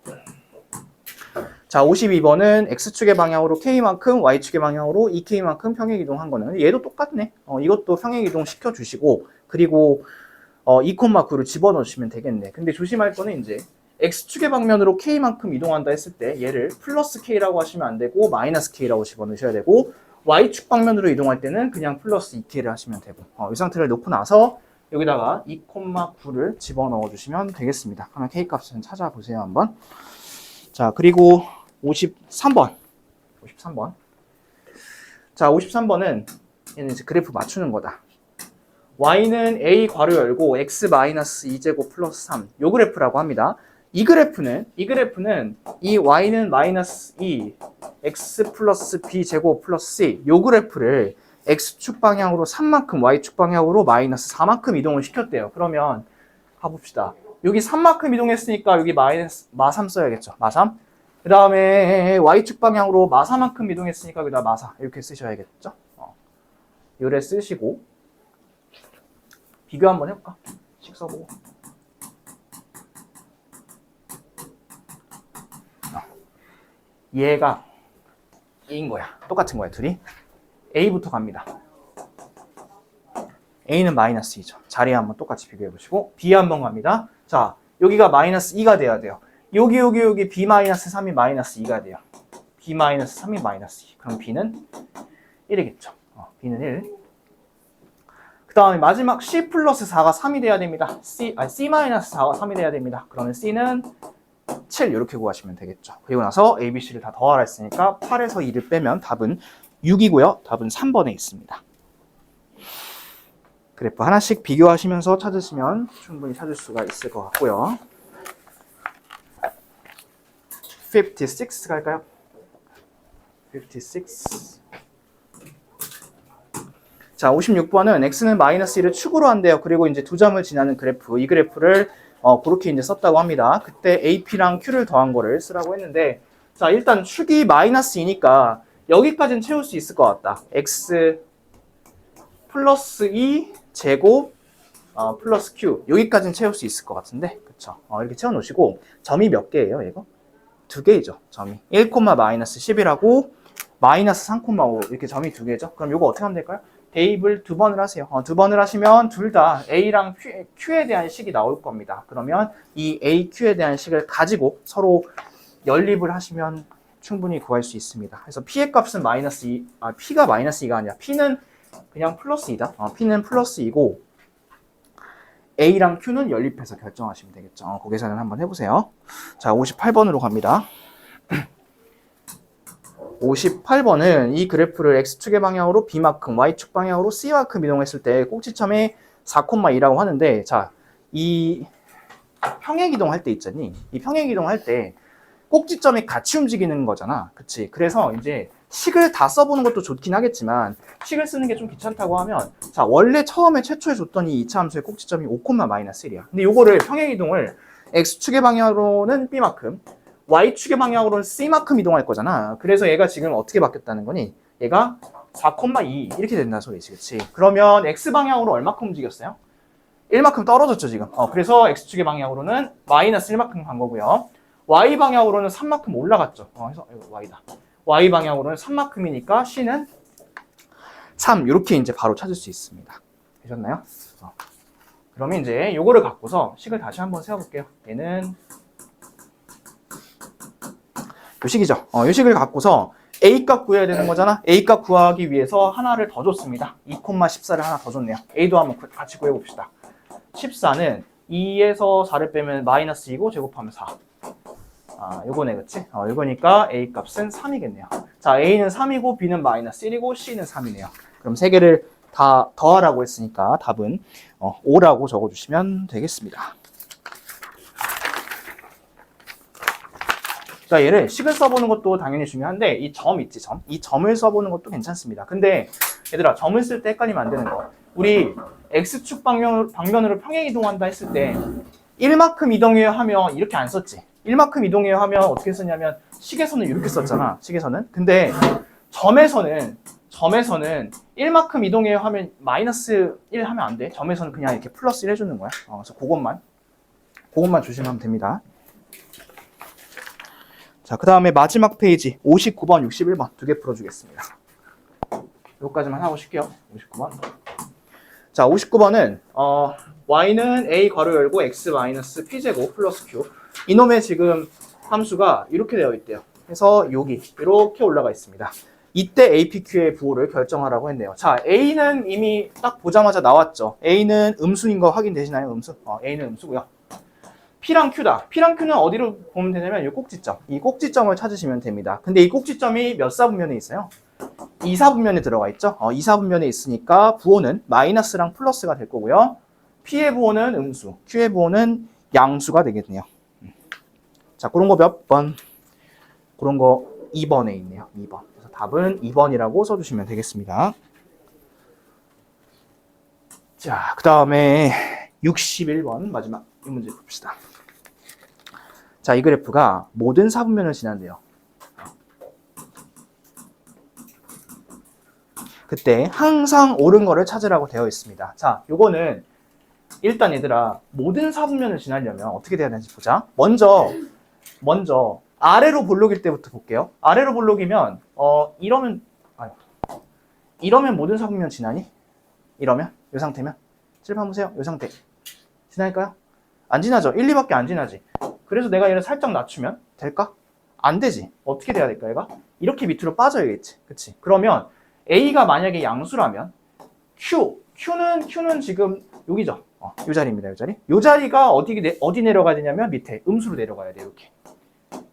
자, 52번은 X축의 방향으로 K만큼, Y축의 방향으로 2K만큼 평행이동한 거는 얘도 똑같네. 이것도 평행이동 시켜주시고, 그리고 2,9를 집어넣으시면 되겠네. 근데 조심할 거는 이제 X축의 방면으로 K만큼 이동한다 했을 때 얘를 플러스 K라고 하시면 안 되고 마이너스 K라고 집어넣으셔야 되고, Y축 방면으로 이동할 때는 그냥 플러스 2K를 하시면 되고, 이 상태를 놓고 나서 여기다가 2,9를 집어넣어 주시면 되겠습니다. 그러면 K값은 찾아보세요, 한번. 자, 그리고 53번. 자, 53번은 얘는 이제 그래프 맞추는 거다. Y는 A 괄호 열고 X 마이너스 2제곱 플러스 3. 요 그래프라고 합니다. 이 그래프는 이 Y는 마이너스 2, X 플러스 B 제곱 플러스 C. 요 그래프를 X축 방향으로 3만큼, Y축 방향으로 마이너스 4만큼 이동을 시켰대요. 그러면 가봅시다. 여기 3만큼 이동했으니까 여기 마이너스 마3 써야겠죠. 마3. 그 다음에 y축 방향으로 마4만큼 이동했으니까 여기다 마4 이렇게 쓰셔야겠죠. 요래 쓰시고 비교 한번 해볼까? 식 써보고. 얘가 A인 거야. 똑같은 거야, 둘이. A부터 갑니다. A는 마이너스 2죠. 자리 한번 똑같이 비교해보시고 B 한번 갑니다. 자, 여기가 마이너스 2가 돼야 돼요. 여기 B 마이너스 3이 마이너스 2가 돼요. B 마이너스 3이 마이너스 2. 그럼 B는 1이겠죠. B는 1. 그 다음에 마지막 C 플러스 4가 3이 돼야 됩니다. C 마이너스 4가 3이 돼야 됩니다. 그러면 C는 7 이렇게 구하시면 되겠죠. 그리고 나서 A, B, C를 다 더하라 했으니까 8에서 2를 빼면 답은 6이고요. 답은 3번에 있습니다. 그래프 하나씩 비교하시면서 찾으시면 충분히 찾을 수가 있을 것 같고요. 56 갈까요? 56. 자, 56번은 x는 마이너스 1을 축으로 한대요. 그리고 이제 두 점을 지나는 그래프, 이 그래프를 그렇게 이제 썼다고 합니다. 그때 AP랑 Q를 더한 거를 쓰라고 했는데, 자, 일단 축이 마이너스 2니까 여기까지는 채울 수 있을 것 같다. x 플러스 2 제곱 플러스 Q 여기까지는 채울 수 있을 것 같은데, 그쵸? 이렇게 채워놓으시고 점이 몇 개예요, 이거? 2개이죠, 점이. 1, 마이너스 10이라고 마이너스 3,5 이렇게 점이 2개죠. 그럼 이거 어떻게 하면 될까요? 대입을 2번을 하세요. 2번을 하시면 둘 다 A랑 Q에 대한 식이 나올 겁니다. 그러면 이 A, Q에 대한 식을 가지고 서로 연립을 하시면 충분히 구할 수 있습니다. 그래서 P의 값은 마이너스 2, P가 마이너스 2가 아니라 P는 그냥 플러스 2다. P는 플러스 2고 A랑 Q는 연립해서 결정하시면 되겠죠. 그 계산을 한번 해보세요. 자, 58번으로 갑니다. 58번은 이 그래프를 X축의 방향으로 B만큼, Y축 방향으로 C만큼 이동했을 때 꼭지점에 4,2라고 하는데, 자, 이 평행이동할 때 있잖니? 이 평행이동할 때 꼭지점이 같이 움직이는 거잖아. 그치? 그래서 이제 식을 다 써보는 것도 좋긴 하겠지만 식을 쓰는 게 좀 귀찮다고 하면, 자, 원래 처음에 최초에 줬던 이 2차 함수의 꼭지점이 5,-1이야. 근데 요거를 평행이동을 X축의 방향으로는 B만큼, Y축의 방향으로는 C만큼 이동할 거잖아. 그래서 얘가 지금 어떻게 바뀌었다는 거니? 얘가 4,2 이렇게 된다는 소리지, 그치? 그러면 X방향으로 얼마큼 움직였어요? 1만큼 떨어졌죠, 지금. 그래서 X축의 방향으로는 마이너스 1만큼 간 거고요. Y방향으로는 3만큼 올라갔죠. 그래서 이거 Y다. Y방향으로는 3만큼이니까 C는 3 이렇게 이제 바로 찾을 수 있습니다. 되셨나요? 그러면 이제 요거를 갖고서 식을 다시 한번 세워볼게요. 얘는 요 식이죠. 요 식을 갖고서 A값 구해야 되는 거잖아. A값 구하기 위해서 하나를 더 줬습니다. 2,14를 하나 더 줬네요. A도 한번 같이 구해봅시다. 14는 2에서 4를 빼면 마이너스 2고 제곱하면 4. 요거네, 그치? 요거니까 A 값은 3이겠네요. 자, A는 3이고 B는 마이너스 1이고 C는 3이네요. 그럼 세 개를 다 더하라고 했으니까 답은 5라고 적어주시면 되겠습니다. 자, 얘를 식을 써보는 것도 당연히 중요한데 이 점 있지, 점. 이 점을 써보는 것도 괜찮습니다. 근데 얘들아, 점을 쓸 때 헷갈리면 안 되는 거. 우리 X축 방면으로 평행 이동한다 했을 때 1만큼 이동해야 하면 이렇게 안 썼지. 1만큼 이동해야 하면 어떻게 썼냐면 식에서는 이렇게 썼잖아, 식에서는. 근데 점에서는 1만큼 이동해야 하면 마이너스 1 하면 안 돼. 점에서는 그냥 이렇게 플러스 1 해주는 거야. 그래서 그것만 조심하면 됩니다. 자, 그 다음에 마지막 페이지 59번, 61번 두 개 풀어주겠습니다. 여기까지만 하고 쉴게요. 59번. 자, 59번은 y는 a 괄호 열고 x 마이너스 p제곱 플러스 q. 이놈의 지금 함수가 이렇게 되어 있대요. 그래서 여기 이렇게 올라가 있습니다. 이때 APQ의 부호를 결정하라고 했네요. 자, A는 이미 딱 보자마자 나왔죠. A는 음수인 거 확인되시나요? 음수? A는 음수고요. P랑 Q다. P랑 Q는 어디로 보면 되냐면 이 꼭지점. 이 꼭지점을 찾으시면 됩니다. 근데 이 꼭지점이 몇 사분면에 있어요? 2사분면에 들어가 있죠. 2사분면에 있으니까 부호는 마이너스랑 플러스가 될 거고요. P의 부호는 음수, Q의 부호는 양수가 되겠네요. 자, 그런 거 몇 번? 그런 거 2번에 있네요. 2번. 그래서 답은 2번이라고 써주시면 되겠습니다. 자, 그 다음에 61번 마지막 이 문제 봅시다. 자, 이 그래프가 모든 사분면을 지난대요. 그때 항상 옳은 거를 찾으라고 되어 있습니다. 자, 요거는 일단 얘들아 모든 사분면을 지나려면 어떻게 돼야 되는지 보자. 먼저 아래로 볼록일 때부터 볼게요. 아래로 볼록이면 이러면 모든 사분면 지나니? 이러면? 이 상태면? 칠판 보세요. 이 상태 지날까요? 안 지나죠. 1, 2밖에 안 지나지. 그래서 내가 얘를 살짝 낮추면 될까? 안 되지. 어떻게 돼야 될까 얘가? 이렇게 밑으로 빠져야겠지. 그치? 그러면 A가 만약에 양수라면 Q는 지금 여기죠. 이 자리입니다. 이 자리. 이 자리가 어디 내려가야 되냐면 밑에 음수로 내려가야 돼. 이렇게.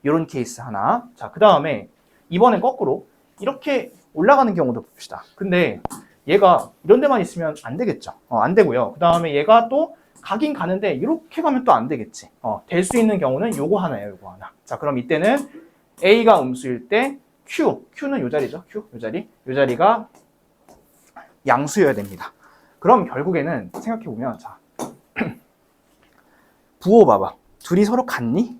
이런 케이스 하나. 자, 그 다음에 이번엔 거꾸로 이렇게 올라가는 경우도 봅시다. 근데 얘가 이런 데만 있으면 안 되겠죠. 안 되고요. 그 다음에 얘가 또 가긴 가는데 이렇게 가면 또 안 되겠지. 될 수 있는 경우는 요거 하나예요. 요거 하나. 자, 그럼 이때는 A가 음수일 때 Q는 요 자리죠. 요 자리가 양수여야 됩니다. 그럼 결국에는 생각해보면 자 부호 봐봐. 둘이 서로 같니?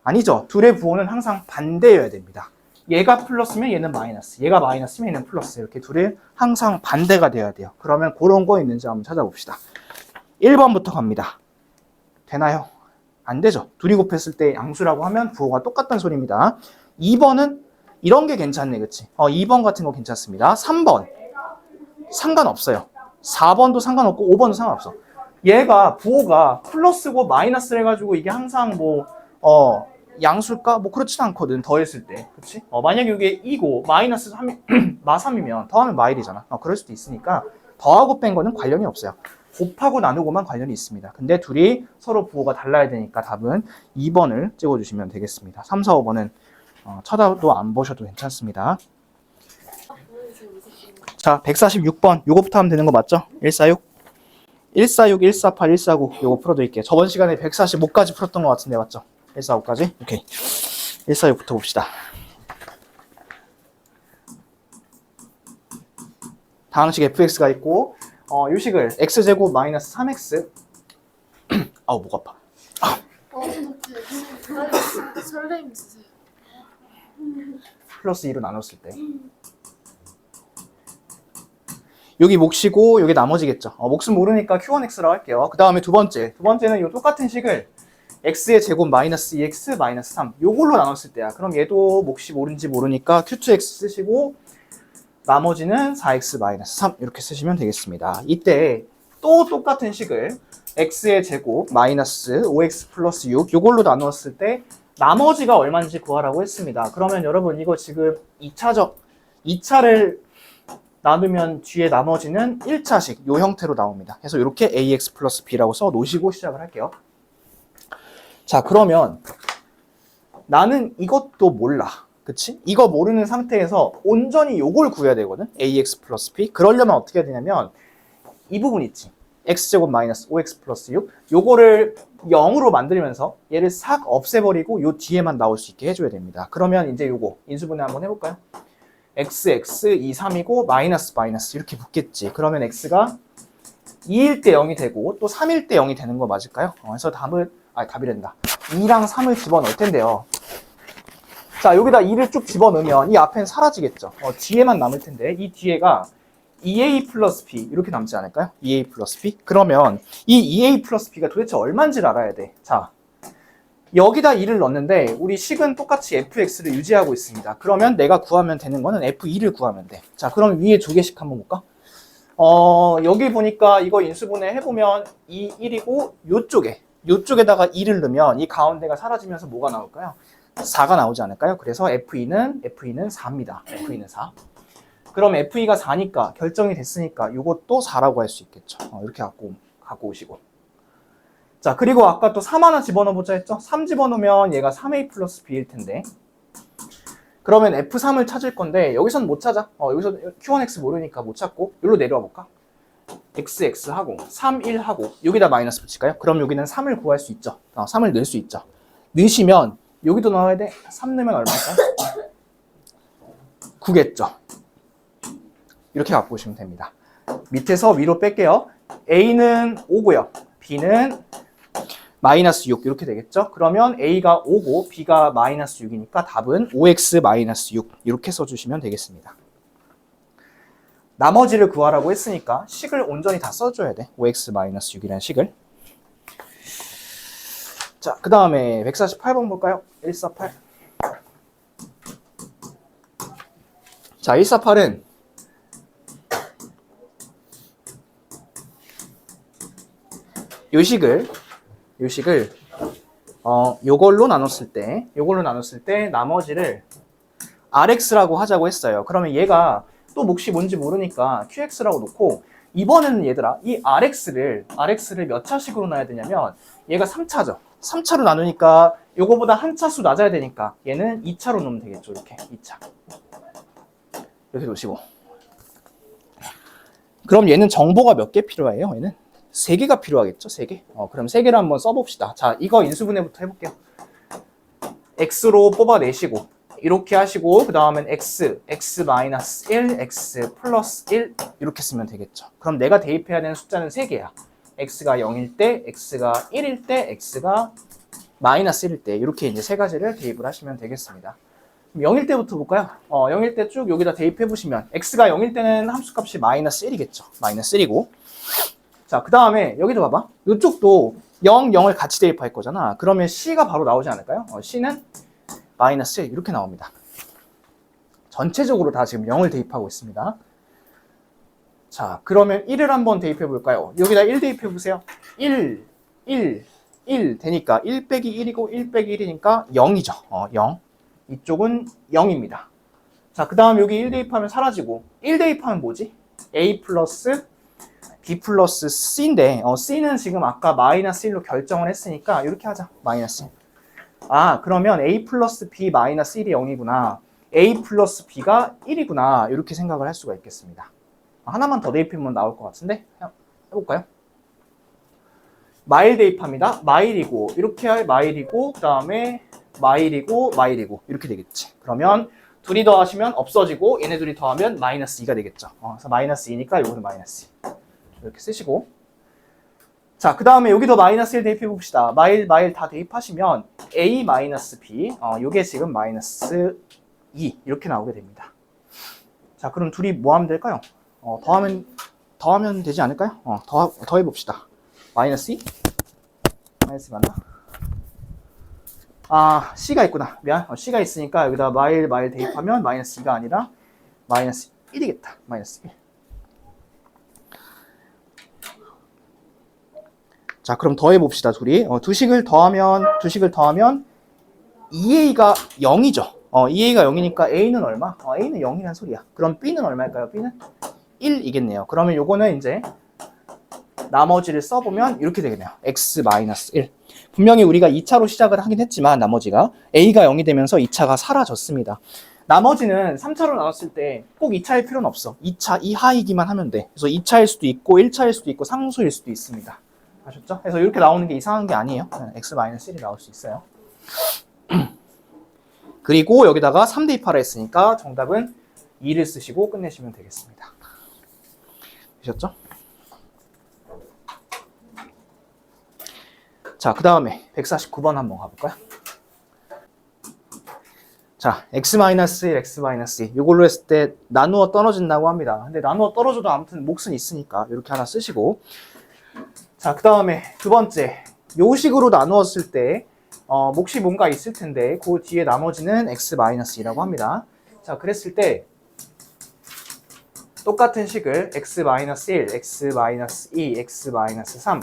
아니죠. 둘의 부호는 항상 반대여야 됩니다. 얘가 플러스면 얘는 마이너스, 얘가 마이너스면 얘는 플러스. 이렇게 둘이 항상 반대가 돼야 돼요. 그러면 그런 거 있는지 한번 찾아봅시다. 1번부터 갑니다. 되나요? 안 되죠. 둘이 곱했을 때 양수라고 하면 부호가 똑같다는 소리입니다. 2번은 이런 게 괜찮네, 그치? 2번 같은 거 괜찮습니다. 3번 상관없어요. 4번도 상관없고 5번도 상관없어. 얘가 부호가 플러스고 마이너스를 해가지고 이게 항상 양수일까? 그렇진 않거든. 더했을 때. 그치? 만약에 이게 2고 마이너스 3, 마 3이면 더하면 마 1이잖아. 그럴 수도 있으니까 더하고 뺀 거는 관련이 없어요. 곱하고 나누고만 관련이 있습니다. 근데 둘이 서로 부호가 달라야 되니까 답은 2번을 찍어주시면 되겠습니다. 3, 4, 5번은 쳐다도 안 보셔도 괜찮습니다. 자, 146번 요거부터 하면 되는 거 맞죠? 146, 148, 149 요거 풀어드릴게요. 저번 시간에 145까지 풀었던 것 같은데 맞죠? 145까지? 오케이. 146부터 봅시다. 다항식 fx가 있고 요 식을 x제곱 마이너스 3x 아우 목 아파. 설레임 주세요. 플러스 2로 나눴을 때 여기 몫이고 여기 나머지겠죠. 몫은 모르니까 q1x라고 할게요. 그 다음에 두 번째는 요 똑같은 식을 x의 제곱 마이너스 2x 마이너스 3 요걸로 나눴을 때야. 그럼 얘도 몫이 모른지 모르니까 q2x 쓰시고 나머지는 4x 마이너스 3 이렇게 쓰시면 되겠습니다. 이때 또 똑같은 식을 x의 제곱 마이너스 5x 플러스 6 요걸로 나누었을 때 나머지가 얼마인지 구하라고 했습니다. 그러면 여러분 이거 지금 2차를 나누면 뒤에 나머지는 1차식 요 형태로 나옵니다. 그래서 이렇게 ax 플러스 b라고 써 놓으시고 시작을 할게요. 자, 그러면 나는 이것도 몰라. 그치? 이거 모르는 상태에서 온전히 요걸 구해야 되거든. ax 플러스 b. 그러려면 어떻게 해야 되냐면 이 부분 있지. x제곱 마이너스 5x 플러스 6 요거를 0으로 만들면서 얘를 싹 없애버리고 요 뒤에만 나올 수 있게 해줘야 됩니다. 그러면 이제 요거 인수분해 한번 해볼까요? x, 2, 3이고 마이너스 이렇게 붙겠지. 그러면 x가 2일 때 0이 되고 또 3일 때 0이 되는 거 맞을까요? 그래서 답이란다. 2랑 3을 집어넣을 텐데요. 자, 여기다 2를 쭉 집어넣으면 이 앞엔 사라지겠죠. 뒤에만 남을 텐데 이 뒤에가 2a 플러스 b 이렇게 남지 않을까요? 2a 플러스 b? 그러면 이 2a 플러스 b가 도대체 얼마인지를 알아야 돼. 자, 여기다 2를 넣었는데 우리 식은 똑같이 fx를 유지하고 있습니다. 그러면 내가 구하면 되는 거는 f2를 구하면 돼. 자, 그럼 위에 두 개씩 한번 볼까? 여기 보니까 이거 인수분해 해보면 2, 1이고 요쪽에다가 2를 넣으면 이 가운데가 사라지면서 뭐가 나올까요? 4가 나오지 않을까요? 그래서 F2는 4입니다. F2는 4. 그럼 F2가 4니까 결정이 됐으니까 이것도 4라고 할 수 있겠죠. 이렇게 갖고 오시고. 자, 그리고 아까 또 3 하나 집어넣어보자 했죠? 3 집어넣으면 얘가 3a 플러스 b일 텐데. 그러면 F3을 찾을 건데 여기서는 못 찾아. 여기서 Q1X 모르니까 못 찾고 여기로 내려와 볼까? XX 하고 3, 1하고 여기다 마이너스 붙일까요? 그럼 여기는 3을 구할 수 있죠. 3을 넣을 수 있죠. 넣으시면 여기도 넣어야 돼. 3 넣으면 얼마일까요? 9겠죠. 이렇게 갖고 오시면 됩니다. 밑에서 위로 뺄게요. A는 5고요. B는 마이너스 6 이렇게 되겠죠? 그러면 A가 5고 B가 마이너스 6이니까 답은 5x 마이너스 6 이렇게 써주시면 되겠습니다. 나머지를 구하라고 했으니까 식을 온전히 다 써줘야 돼. 5x 마이너스 6이라는 식을. 자, 그 다음에 148번 볼까요? 148. 자, 148은 요 식을 요걸로 나눴을 때 나머지를 rx라고 하자고 했어요. 그러면 얘가 또 몫이 뭔지 모르니까 qx라고 놓고, 이번에는 얘들아 이 rx를 몇 차식으로 놔야 되냐면 얘가 3차죠. 3차로 나누니까 요거보다 한 차수 낮아야 되니까 얘는 2차로 놓으면 되겠죠. 이렇게 2차 이렇게 놓으시고, 그럼 얘는 정보가 몇 개 필요해요? 얘는 3개가 필요하겠죠? 3개. 그럼 3개를 한번 써봅시다. 자, 이거 인수분해부터 해볼게요. x로 뽑아내시고 이렇게 하시고, 그 다음엔 x 마이너스 1, x 플러스 1 이렇게 쓰면 되겠죠. 그럼 내가 대입해야 되는 숫자는 3개야. x가 0일 때, x가 1일 때, x가 마이너스 1일 때, 이렇게 이제 3가지를 대입을 하시면 되겠습니다. 0일 때부터 볼까요? 0일 때 쭉 여기다 대입해 보시면 x가 0일 때는 함수값이 마이너스 1이겠죠. 마이너스 1이고. 자, 그 다음에 여기도 봐봐. 이쪽도 0, 0을 같이 대입할 거잖아. 그러면 c가 바로 나오지 않을까요? c는 마이너스 1 이렇게 나옵니다. 전체적으로 다 지금 0을 대입하고 있습니다. 자, 그러면 1을 한번 대입해 볼까요? 여기다 1 대입해 보세요. 1 되니까 1 빼기 1이고 1 빼기 1이니까 0이죠. 0. 이쪽은 0입니다. 자, 그 다음 여기 1 대입하면 사라지고, 1 대입하면 뭐지? a 플러스 b 플러스 c인데, c는 지금 아까 마이너스 1로 결정을 했으니까 이렇게 하자. 마이너스 1. 아, 그러면 a 플러스 b 마이너스 1이 0이구나. a 플러스 b가 1이구나. 이렇게 생각을 할 수가 있겠습니다. 하나만 더 대입하면 나올 것 같은데 해볼까요? 마일 대입합니다. 마일이고, 이렇게 마일이고, 그 다음에 마일이고 이렇게 되겠지. 그러면 둘이 더하시면 없어지고, 얘네 둘이 더하면 마이너스 2가 되겠죠. 그래서 마이너스 2니까 요거는 마이너스 2 이렇게 쓰시고, 자, 그 다음에 여기도 마이너스 1 대입해 봅시다. 마일 다 대입하시면 a 마이너스 b, 요게 지금 마이너스 2 이렇게 나오게 됩니다. 자, 그럼 둘이 뭐 하면 될까요? 더하면 되지 않을까요? 더해 봅시다. 마이너스 2? 마이너스 맞나? 아, c가 있구나. 미안. c가 있으니까 여기다 마일 대입하면 마이너스 2가 아니라 마이너스 1이겠다. 마이너스 1. 자, 그럼 더해 봅시다. 둘이. 두 식을 더하면 2a가 0이죠. 2a가 0이니까 a는 얼마? a는 0이란 소리야. 그럼 b는 얼마일까요? b는 1이겠네요. 그러면 요거는 이제 나머지를 써보면 이렇게 되겠네요. x 마이너스 1. 분명히 우리가 2차로 시작을 하긴 했지만 나머지가 a가 0이 되면서 2차가 사라졌습니다. 나머지는 3차로 나눴을 때 꼭 2차일 필요는 없어. 2차 이하이기만 하면 돼. 그래서 2차일 수도 있고 1차일 수도 있고 상수일 수도 있습니다. 아셨죠? 그래서 이렇게 나오는 게 이상한 게 아니에요. x 마이너스 1이 나올 수 있어요. 그리고 여기다가 3 대입하라 했으니까 정답은 2를 쓰시고 끝내시면 되겠습니다. 되셨죠? 자, 그 다음에 149번 한번 가볼까요? 자, x-1, x-2 이걸로 했을 때 나누어 떨어진다고 합니다. 근데 나누어 떨어져도 아무튼 몫은 있으니까 이렇게 하나 쓰시고, 자, 그 다음에 두 번째, 요 식으로 나누었을 때 몫이 뭔가 있을 텐데 그 뒤에 나머지는 x-2라고 합니다. 자, 그랬을 때 똑같은 식을 x-1, x-2, x-3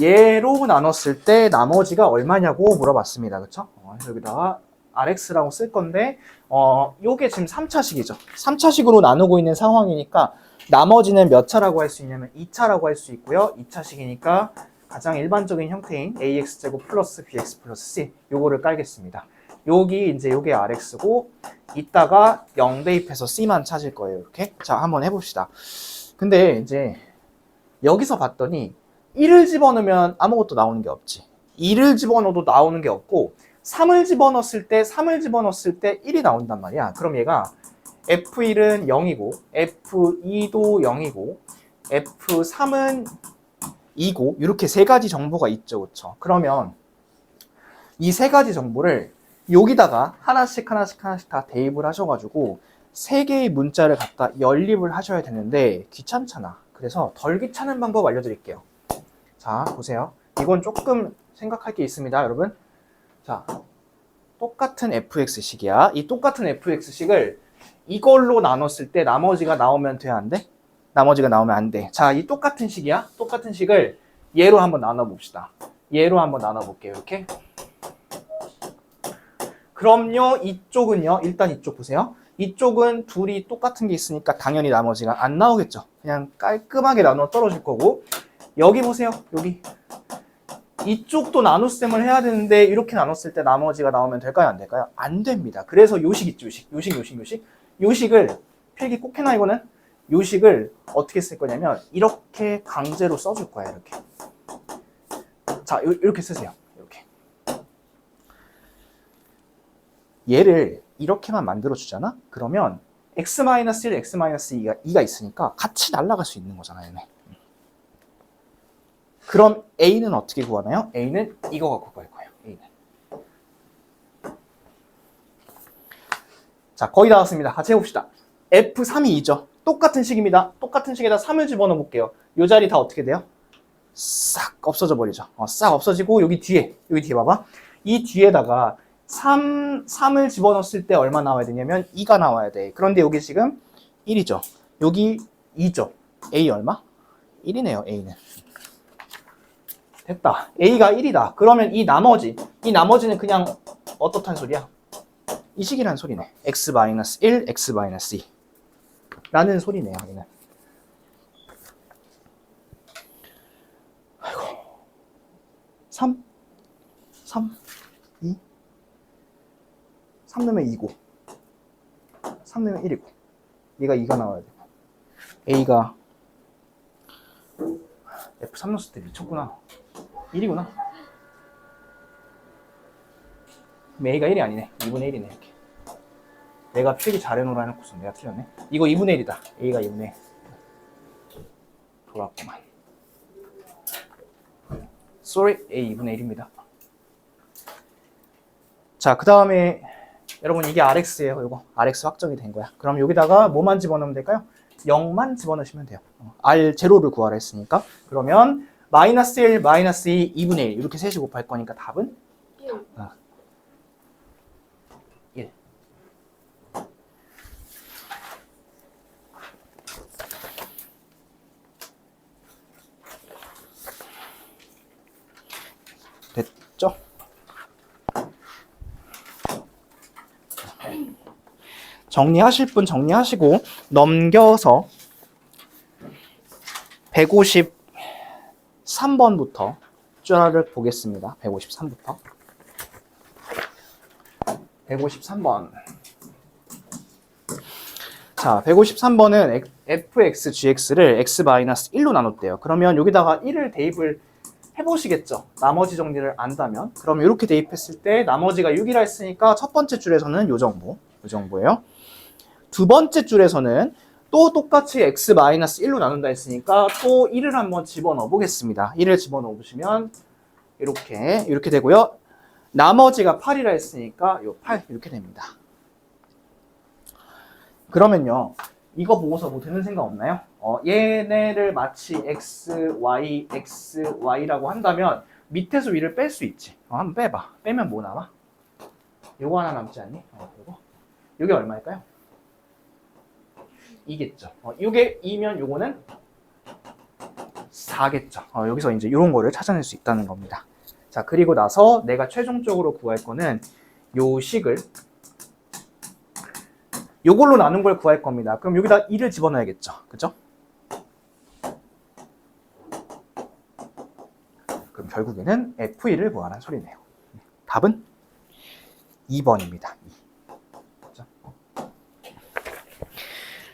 얘로 나눴을 때 나머지가 얼마냐고 물어봤습니다. 그쵸? 그래서 여기다가 rx라고 쓸 건데 요게 지금 3차식이죠. 3차식으로 나누고 있는 상황이니까 나머지는 몇 차라고 할 수 있냐면 2차라고 할 수 있고요. 2차식이니까 가장 일반적인 형태인 ax제곱 플러스 bx 플러스 c 요거를 깔겠습니다. 여기 이제 요게 rx고 이따가 0 대입해서 c만 찾을 거예요. 이렇게. 자, 한번 해봅시다. 근데 이제 여기서 봤더니 1을 집어넣으면 아무것도 나오는 게 없지. 2를 집어넣어도 나오는 게 없고 3을 집어넣었을 때 1이 나온단 말이야. 그럼 얘가 F1은 0이고 F2도 0이고 F3은 2고 이렇게 세 가지 정보가 있죠. 그렇죠? 그러면 이 세 가지 정보를 여기다가 하나씩 다 대입을 하셔가지고 세 개의 문자를 갖다 연립을 하셔야 되는데 귀찮잖아. 그래서 덜 귀찮은 방법 알려드릴게요. 자, 보세요. 이건 조금 생각할 게 있습니다, 여러분. 자, 똑같은 fx식이야. 이 똑같은 fx식을 이걸로 나눴을 때 나머지가 나오면 돼, 안 돼? 나머지가 나오면 안 돼. 자, 이 똑같은 식이야. 똑같은 식을 얘로 한번 나눠봅시다. 얘로 한번 나눠볼게요. 이렇게. 그럼요, 이쪽은요. 일단 이쪽 보세요. 이쪽은 둘이 똑같은 게 있으니까 당연히 나머지가 안 나오겠죠. 그냥 깔끔하게 나눠 떨어질 거고. 여기 보세요. 여기. 이쪽도 나눗셈을 해야 되는데 이렇게 나눴을 때 나머지가 나오면 될까요? 안 될까요? 안 됩니다. 그래서 요식 있죠. 요식. 요식을 필기 꼭 해놔 이거는. 요식을 어떻게 쓸 거냐면 이렇게 강제로 써줄 거야. 이렇게. 자, 이렇게 쓰세요. 이렇게. 얘를 이렇게만 만들어 주잖아? 그러면 x-1, x-2가 있으니까 같이 날아갈 수 있는 거잖아요. 얘네. 그럼 A는 어떻게 구하나요? A는 이거 갖고 구할 거예요. A는. 자, 거의 다 왔습니다. 같이 해봅시다. F3이 2죠. 똑같은 식입니다. 똑같은 식에다 3을 집어넣어 볼게요. 이 자리 다 어떻게 돼요? 싹 없어져 버리죠. 싹 없어지고 여기 뒤에 봐봐. 이 뒤에다가 3을 집어넣었을 때 얼마 나와야 되냐면 2가 나와야 돼. 그런데 여기 지금 1이죠. 여기 2죠. A 얼마? 1이네요, A는. 됐다. A가 1이다. 그러면 이 나머지는 그냥 어떻단 소리야? 이 식이란 소리네. x-1, x-2 라는 소리네요. 얘는. 아이고. 3, 2, 3 넣으면 2고 3 넣으면 1이고 얘가 2가 나와야 되고 A가 F3 넣었을 때 미쳤구나. 1이구나. 그럼 A가 1이 아니네. 2분의 1이네. 이렇게. 내가 필기 잘해놓으라 해놓고서 내가 틀렸네. 이거 2분의 1이다. A가 2분의 1. 돌았구만. Sorry, A 2분의 1입니다. 자, 그 다음에 여러분 이게 RX예요. 이거 RX 확정이 된 거야. 그럼 여기다가 뭐만 집어넣으면 될까요? 0만 집어넣으시면 돼요. R 제로를 구하라 했으니까. 그러면 마이너스 1, 마이너스 2, 2분의 1 이렇게 셋이 곱할 거니까 답은 1. 1. 됐죠? 정리하실 분 정리하시고 넘겨서 153번부터 줄 보겠습니다. 153부터. 153번. 자, 153번은 fx, gx를 x-1로 나눴대요. 그러면 여기다가 1을 대입을 해보시겠죠. 나머지 정리를 안다면. 그럼 이렇게 대입했을 때 나머지가 6이라 했으니까 첫 번째 줄에서는 이 정도예요. 두 번째 줄에서는 또 똑같이 x-1로 나눈다 했으니까 또 1을 한번 집어넣어 보겠습니다. 1을 집어넣어 보시면 이렇게 되고요. 나머지가 8이라 했으니까 요 8 이렇게 됩니다. 그러면요. 이거 보고서 뭐 드는 생각 없나요? 얘네를 마치 xy라고 한다면 밑에서 위를 뺄 수 있지. 한번 빼봐. 빼면 뭐 나와? 요거 하나 남지 않니? 요게 얼마일까요? 2겠죠. 요게 2면 요거는 4겠죠. 여기서 이제 이런 거를 찾아낼 수 있다는 겁니다. 자, 그리고 나서 내가 최종적으로 구할 거는 요 식을 요걸로 나눈 걸 구할 겁니다. 그럼 여기다 2를 집어넣어야겠죠. 그죠? 그럼 결국에는 F1을 구하라는 소리네요. 답은 2번입니다. 2. 그죠?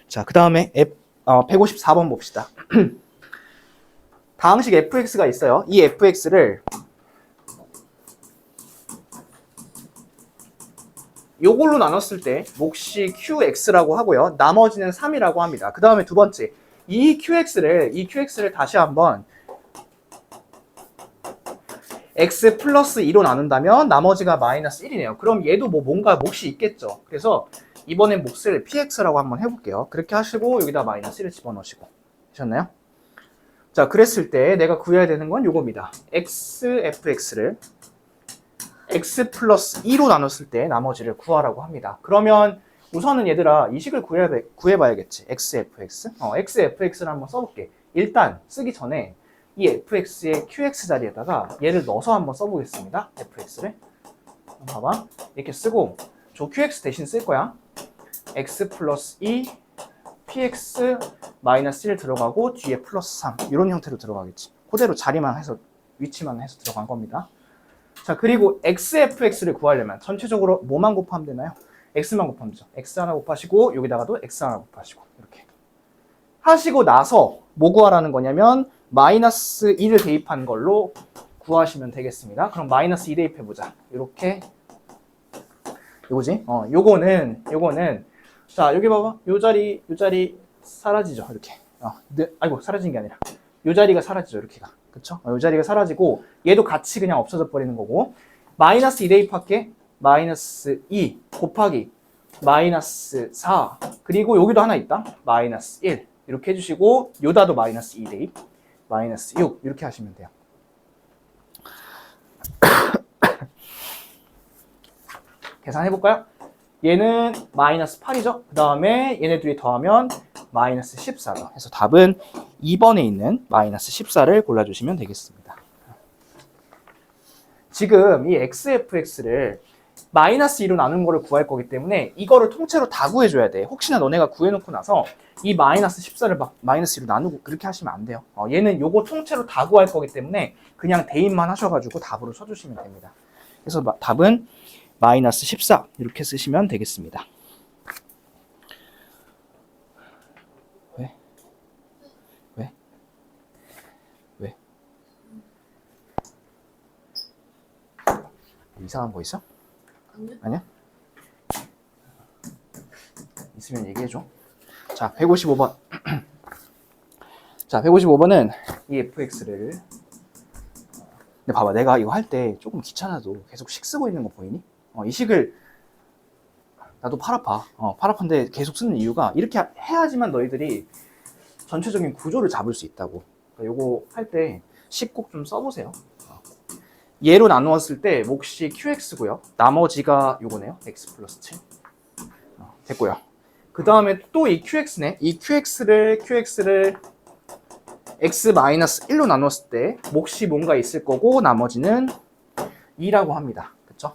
자, 그 다음에 154번 봅시다. 다항식 fx가 있어요. 이 fx를 요걸로 나눴을 때 몫이 qx라고 하고요. 나머지는 3이라고 합니다. 그 다음에 두 번째, 이 QX를 다시 한번 x 플러스 2로 나눈다면 나머지가 마이너스 1이네요. 그럼 얘도 뭐 뭔가 몫이 있겠죠. 그래서 이번엔 몫을 px라고 한번 해볼게요. 그렇게 하시고 여기다 마이너스 1을 집어넣으시고. 되셨나요? 자, 그랬을 때 내가 구해야 되는 건 요겁니다. fx를 x 플러스 2로 나눴을 때 나머지를 구하라고 합니다. 그러면 우선은 얘들아 이 식을 구해봐야겠지. xfx. xfx를 한번 써볼게. 일단 쓰기 전에 이 fx의 qx 자리에다가 얘를 넣어서 한번 써보겠습니다. fx를. 봐봐. 이렇게 쓰고 저 qx 대신 쓸 거야. x 플러스 2 px 마이너스 1 들어가고 뒤에 플러스 3 이런 형태로 들어가겠지. 그대로 자리만 해서 위치만 해서 들어간 겁니다. 자, 그리고 xfx를 구하려면 전체적으로 뭐만 곱하면 되나요? x만 곱하면 되죠. x 하나 곱하시고 여기다가도 x 하나 곱하시고 이렇게 하시고 나서 뭐 구하라는 거냐면 마이너스 2를 대입한 걸로 구하시면 되겠습니다. 그럼 마이너스 2 대입해보자. 이렇게 요거지? 요거는 자, 여기 봐봐. 요 자리 사라지죠. 이렇게. 아이고, 사라진 게 아니라 요 자리가 사라지죠. 이렇게가. 그쵸? 요 자리가 사라지고 얘도 같이 그냥 없어져 버리는 거고 마이너스 2 대입할게. 마이너스 2 곱하기 마이너스 4 그리고 여기도 하나 있다. 마이너스 1 이렇게 해주시고 요다도 마이너스 2 대입 마이너스 6 이렇게 하시면 돼요. 계산해볼까요? 얘는 마이너스 8이죠. 그 다음에 얘네 둘이 더하면 마이너스 14죠. 그래서 답은 2번에 있는 마이너스 14를 골라주시면 되겠습니다. 지금 이 xfx를 마이너스 2로 나눈 거를 구할 거기 때문에 이거를 통째로 다 구해줘야 돼. 혹시나 너네가 구해놓고 나서 이 마이너스 14를 막 마이너스 2로 나누고 그렇게 하시면 안 돼요. 얘는 요거 통째로 다 구할 거기 때문에 그냥 대입만 하셔가지고 답으로 쳐주시면 됩니다. 그래서 답은 마이너스 14 이렇게 쓰시면 되겠습니다. 왜? 이상한 거 있어? 아니야? 있으면 얘기해줘. 자, 155번. 자, 155번은 이 fx를 근데 봐봐, 내가 이거 할 때 조금 귀찮아도 계속 식 쓰고 있는 거 보이니? 이 식을 나도 팔 아파. 팔 아픈데 계속 쓰는 이유가 이렇게 해야지만 너희들이 전체적인 구조를 잡을 수 있다고. 그러니까 요거 할 때 식 꼭 좀 써보세요. 얘로 나누었을 때 몫이 qx고요. 나머지가 요거네요. x 플러스 7. 됐고요. 그 다음에 또 이 qx네. 이 qx를 x 마이너스 1로 나눴을 때 몫이 뭔가 있을 거고 나머지는 2라고 합니다. 그쵸?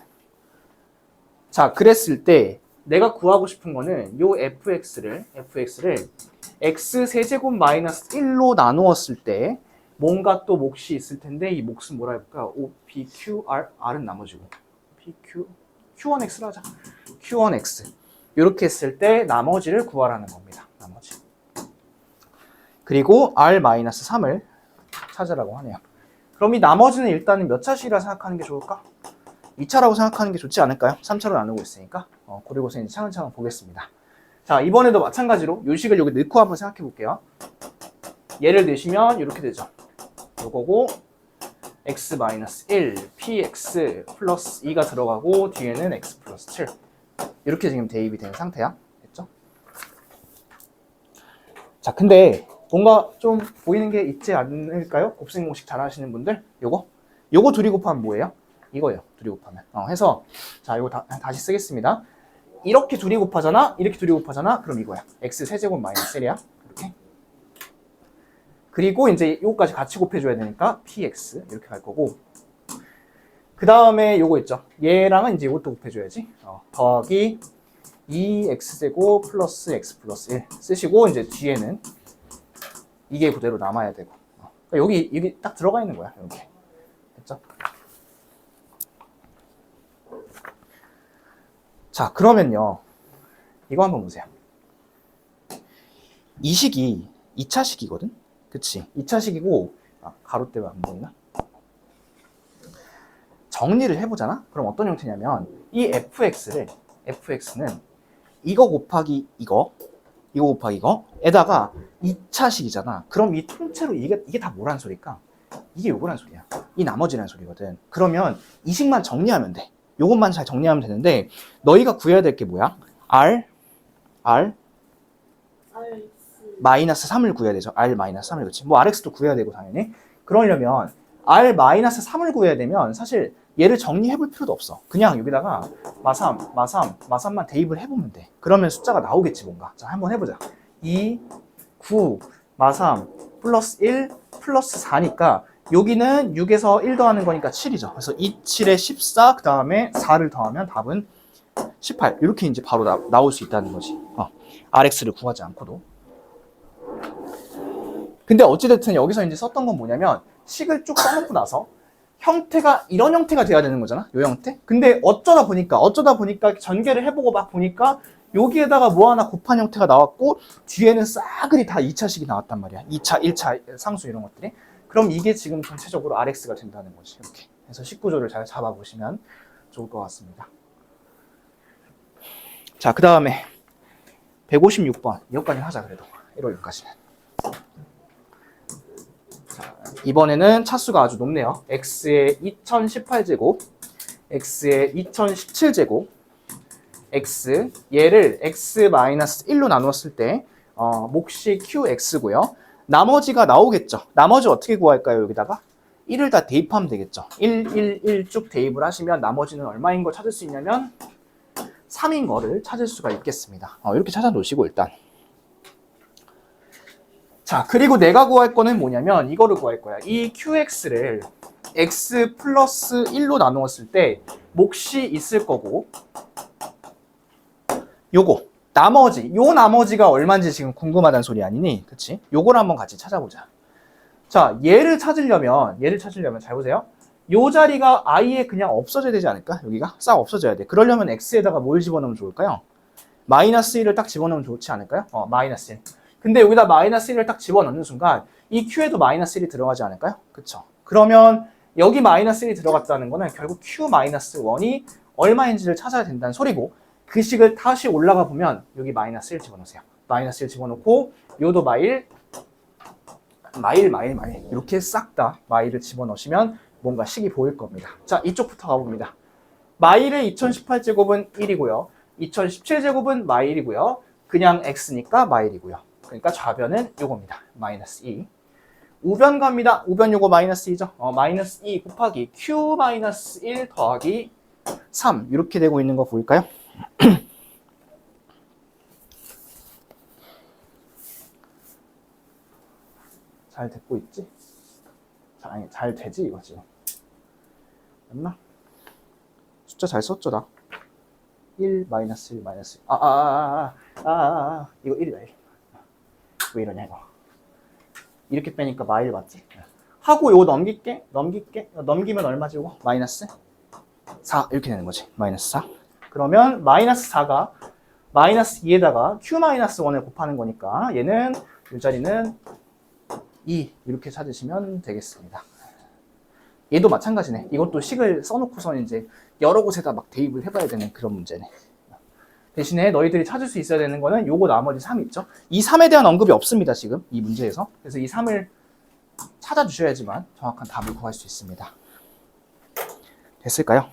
자, 그랬을 때 내가 구하고 싶은 거는 요 fx를 x 세제곱 마이너스 1로 나누었을 때 뭔가 또 몫이 있을 텐데 이 몫은 뭐라 해볼까? O, P, Q, R, R은 나머지고 P, Q, Q1X로 하자. Q1X 이렇게 했을 때 나머지를 구하라는 겁니다. 나머지. 그리고 R-3을 찾으라고 하네요. 그럼 이 나머지는 일단은 몇 차식이라 생각하는 게 좋을까? 2차라고 생각하는 게 좋지 않을까요? 3차로 나누고 있으니까. 그리고서 이제 차근차근 보겠습니다. 자, 이번에도 마찬가지로 요 식을 여기 넣고 한번 생각해 볼게요. 얘를 넣으시면 이렇게 되죠. 요거고 x-1 px 플러스 2가 들어가고 뒤에는 x 플러스 7 이렇게 지금 대입이 된 상태야. 됐죠? 자, 근데 뭔가 좀 보이는 게 있지 않을까요? 곱셈 공식 잘 하시는 분들 요거 둘이 곱하면 뭐예요? 이거예요. 둘이 곱하면 해서 자, 이거 다시 쓰겠습니다. 이렇게 둘이 곱하잖아. 이렇게 둘이 곱하잖아. 그럼 이거야. x 세제곱 마이너스 1이야. 이렇게. 그리고 이제 이거까지 같이 곱해줘야 되니까 px 이렇게 갈 거고 그 다음에 요거 있죠. 얘랑은 이제 이것도 곱해줘야지. 더하기 2x제곱 플러스 x 플러스 1 쓰시고 이제 뒤에는 이게 그대로 남아야 되고 그러니까 여기 딱 들어가 있는 거야. 이렇게. 됐죠? 자, 그러면요. 이거 한번 보세요. 이 식이 2차 식이거든? 그치? 2차 식이고, 가로 때문에 안 보이나? 정리를 해보잖아? 그럼 어떤 형태냐면, 이 fx는 이거 곱하기 이거, 이거 곱하기 이거에다가 2차식이잖아. 그럼 이 통째로 이게 다 뭐란 소리일까? 이게 요거란 소리야. 이 나머지란 소리거든. 그러면 이 식만 정리하면 돼. 요것만 잘 정리하면 되는데 너희가 구해야 될 게 뭐야? R 마이너스 3을 구해야 되죠. R 마이너스 3을 그렇지. 뭐 RX도 구해야 되고 당연히. 그러려면 R 마이너스 3을 구해야 되면 사실 얘를 정리해 볼 필요도 없어. 그냥 여기다가 마삼만 대입을 해보면 돼. 그러면 숫자가 나오겠지 뭔가. 자, 한번 해보자. 2, 9, 마삼 플러스 1 플러스 4니까 여기는 6에서 1 더하는 거니까 7이죠. 그래서 2, 7에 14, 그 다음에 4를 더하면 답은 18. 이렇게 이제 바로 나올 수 있다는 거지. RX를 구하지 않고도. 근데 어찌됐든 여기서 이제 썼던 건 뭐냐면 식을 쭉 써놓고 나서 형태가 이런 형태가 돼야 되는 거잖아. 요 형태. 근데 어쩌다 보니까 전개를 해보고 막 보니까 여기에다가 뭐 하나 곱한 형태가 나왔고 뒤에는 싸그리 다 2차식이 나왔단 말이야. 2차, 1차 상수 이런 것들이. 그럼 이게 지금 전체적으로 RX가 된다는 거지. 이렇게. 그래서 식 구조를 잘 잡아보시면 좋을 것 같습니다. 자, 그 다음에 156번. 이것까지 하자 그래도. 1월까지는. 이번에는 차수가 아주 높네요. x의 2018제곱, x의 2017제곱, x, 얘를 x-1로 나누었을 때 몫이 qx고요. 나머지가 나오겠죠. 나머지 어떻게 구할까요? 여기다가 1을 다 대입하면 되겠죠. 1 쭉 대입을 하시면 나머지는 얼마인 걸 찾을 수 있냐면 3인 거를 찾을 수가 있겠습니다. 이렇게 찾아 놓으시고 일단. 자, 그리고 내가 구할 거는 뭐냐면 이거를 구할 거야. 이 qx를 x 플러스 1로 나누었을 때 몫이 있을 거고 요거 나머지가 얼마인지 지금 궁금하다는 소리 아니니? 그치? 요걸 한번 같이 찾아보자. 자, 얘를 찾으려면 잘 보세요. 요 자리가 아예 그냥 없어져야 되지 않을까? 여기가 싹 없어져야 돼. 그러려면 x에다가 뭘 집어넣으면 좋을까요? 마이너스 1을 딱 집어넣으면 좋지 않을까요? 마이너스 1. 근데 여기다 마이너스 1을 딱 집어넣는 순간 이 q에도 마이너스 1이 들어가지 않을까요? 그쵸? 그러면 여기 마이너스 1이 들어갔다는 거는 결국 q-1이 얼마인지를 찾아야 된다는 소리고 그 식을 다시 올라가 보면 여기 마이너스 1 집어넣으세요. 마이너스 1 집어넣고 요도 마일 이렇게 싹 다 마일을 집어넣으시면 뭔가 식이 보일 겁니다. 자, 이쪽부터 가봅니다. 마일의 2018제곱은 1이고요. 2017제곱은 마일이고요. 그냥 x니까 마일이고요. 그러니까 좌변은 요겁니다. 마이너스 2. 우변 갑니다. 우변 요거 마이너스 2죠. 마이너스 2 곱하기 q 마이너스 1 더하기 3 이렇게 되고 있는 거 보일까요? 잘 됐고 있지? 아니, 잘 되지 이거 지금. 맞나? 숫자 잘 썼죠 나? 1 마이너스 1 마이너스 1. 이거 1이다 1. 왜 이러냐 이거. 이렇게 빼니까 마일 맞지? 하고 요거 넘길게. 넘기면 얼마지 요거? 마이너스 4 이렇게 되는 거지. 마이너스 4. 그러면 마이너스 4가 마이너스 2에다가 q-1을 곱하는 거니까 얘는 이 자리는 2 이렇게 찾으시면 되겠습니다. 얘도 마찬가지네. 이것도 식을 써놓고선 이제 여러 곳에다 막 대입을 해봐야 되는 그런 문제네. 대신에 너희들이 찾을 수 있어야 되는 거는 요거 나머지 3 있죠. 이 3에 대한 언급이 없습니다. 지금 이 문제에서. 그래서 이 3을 찾아주셔야지만 정확한 답을 구할 수 있습니다. 됐을까요?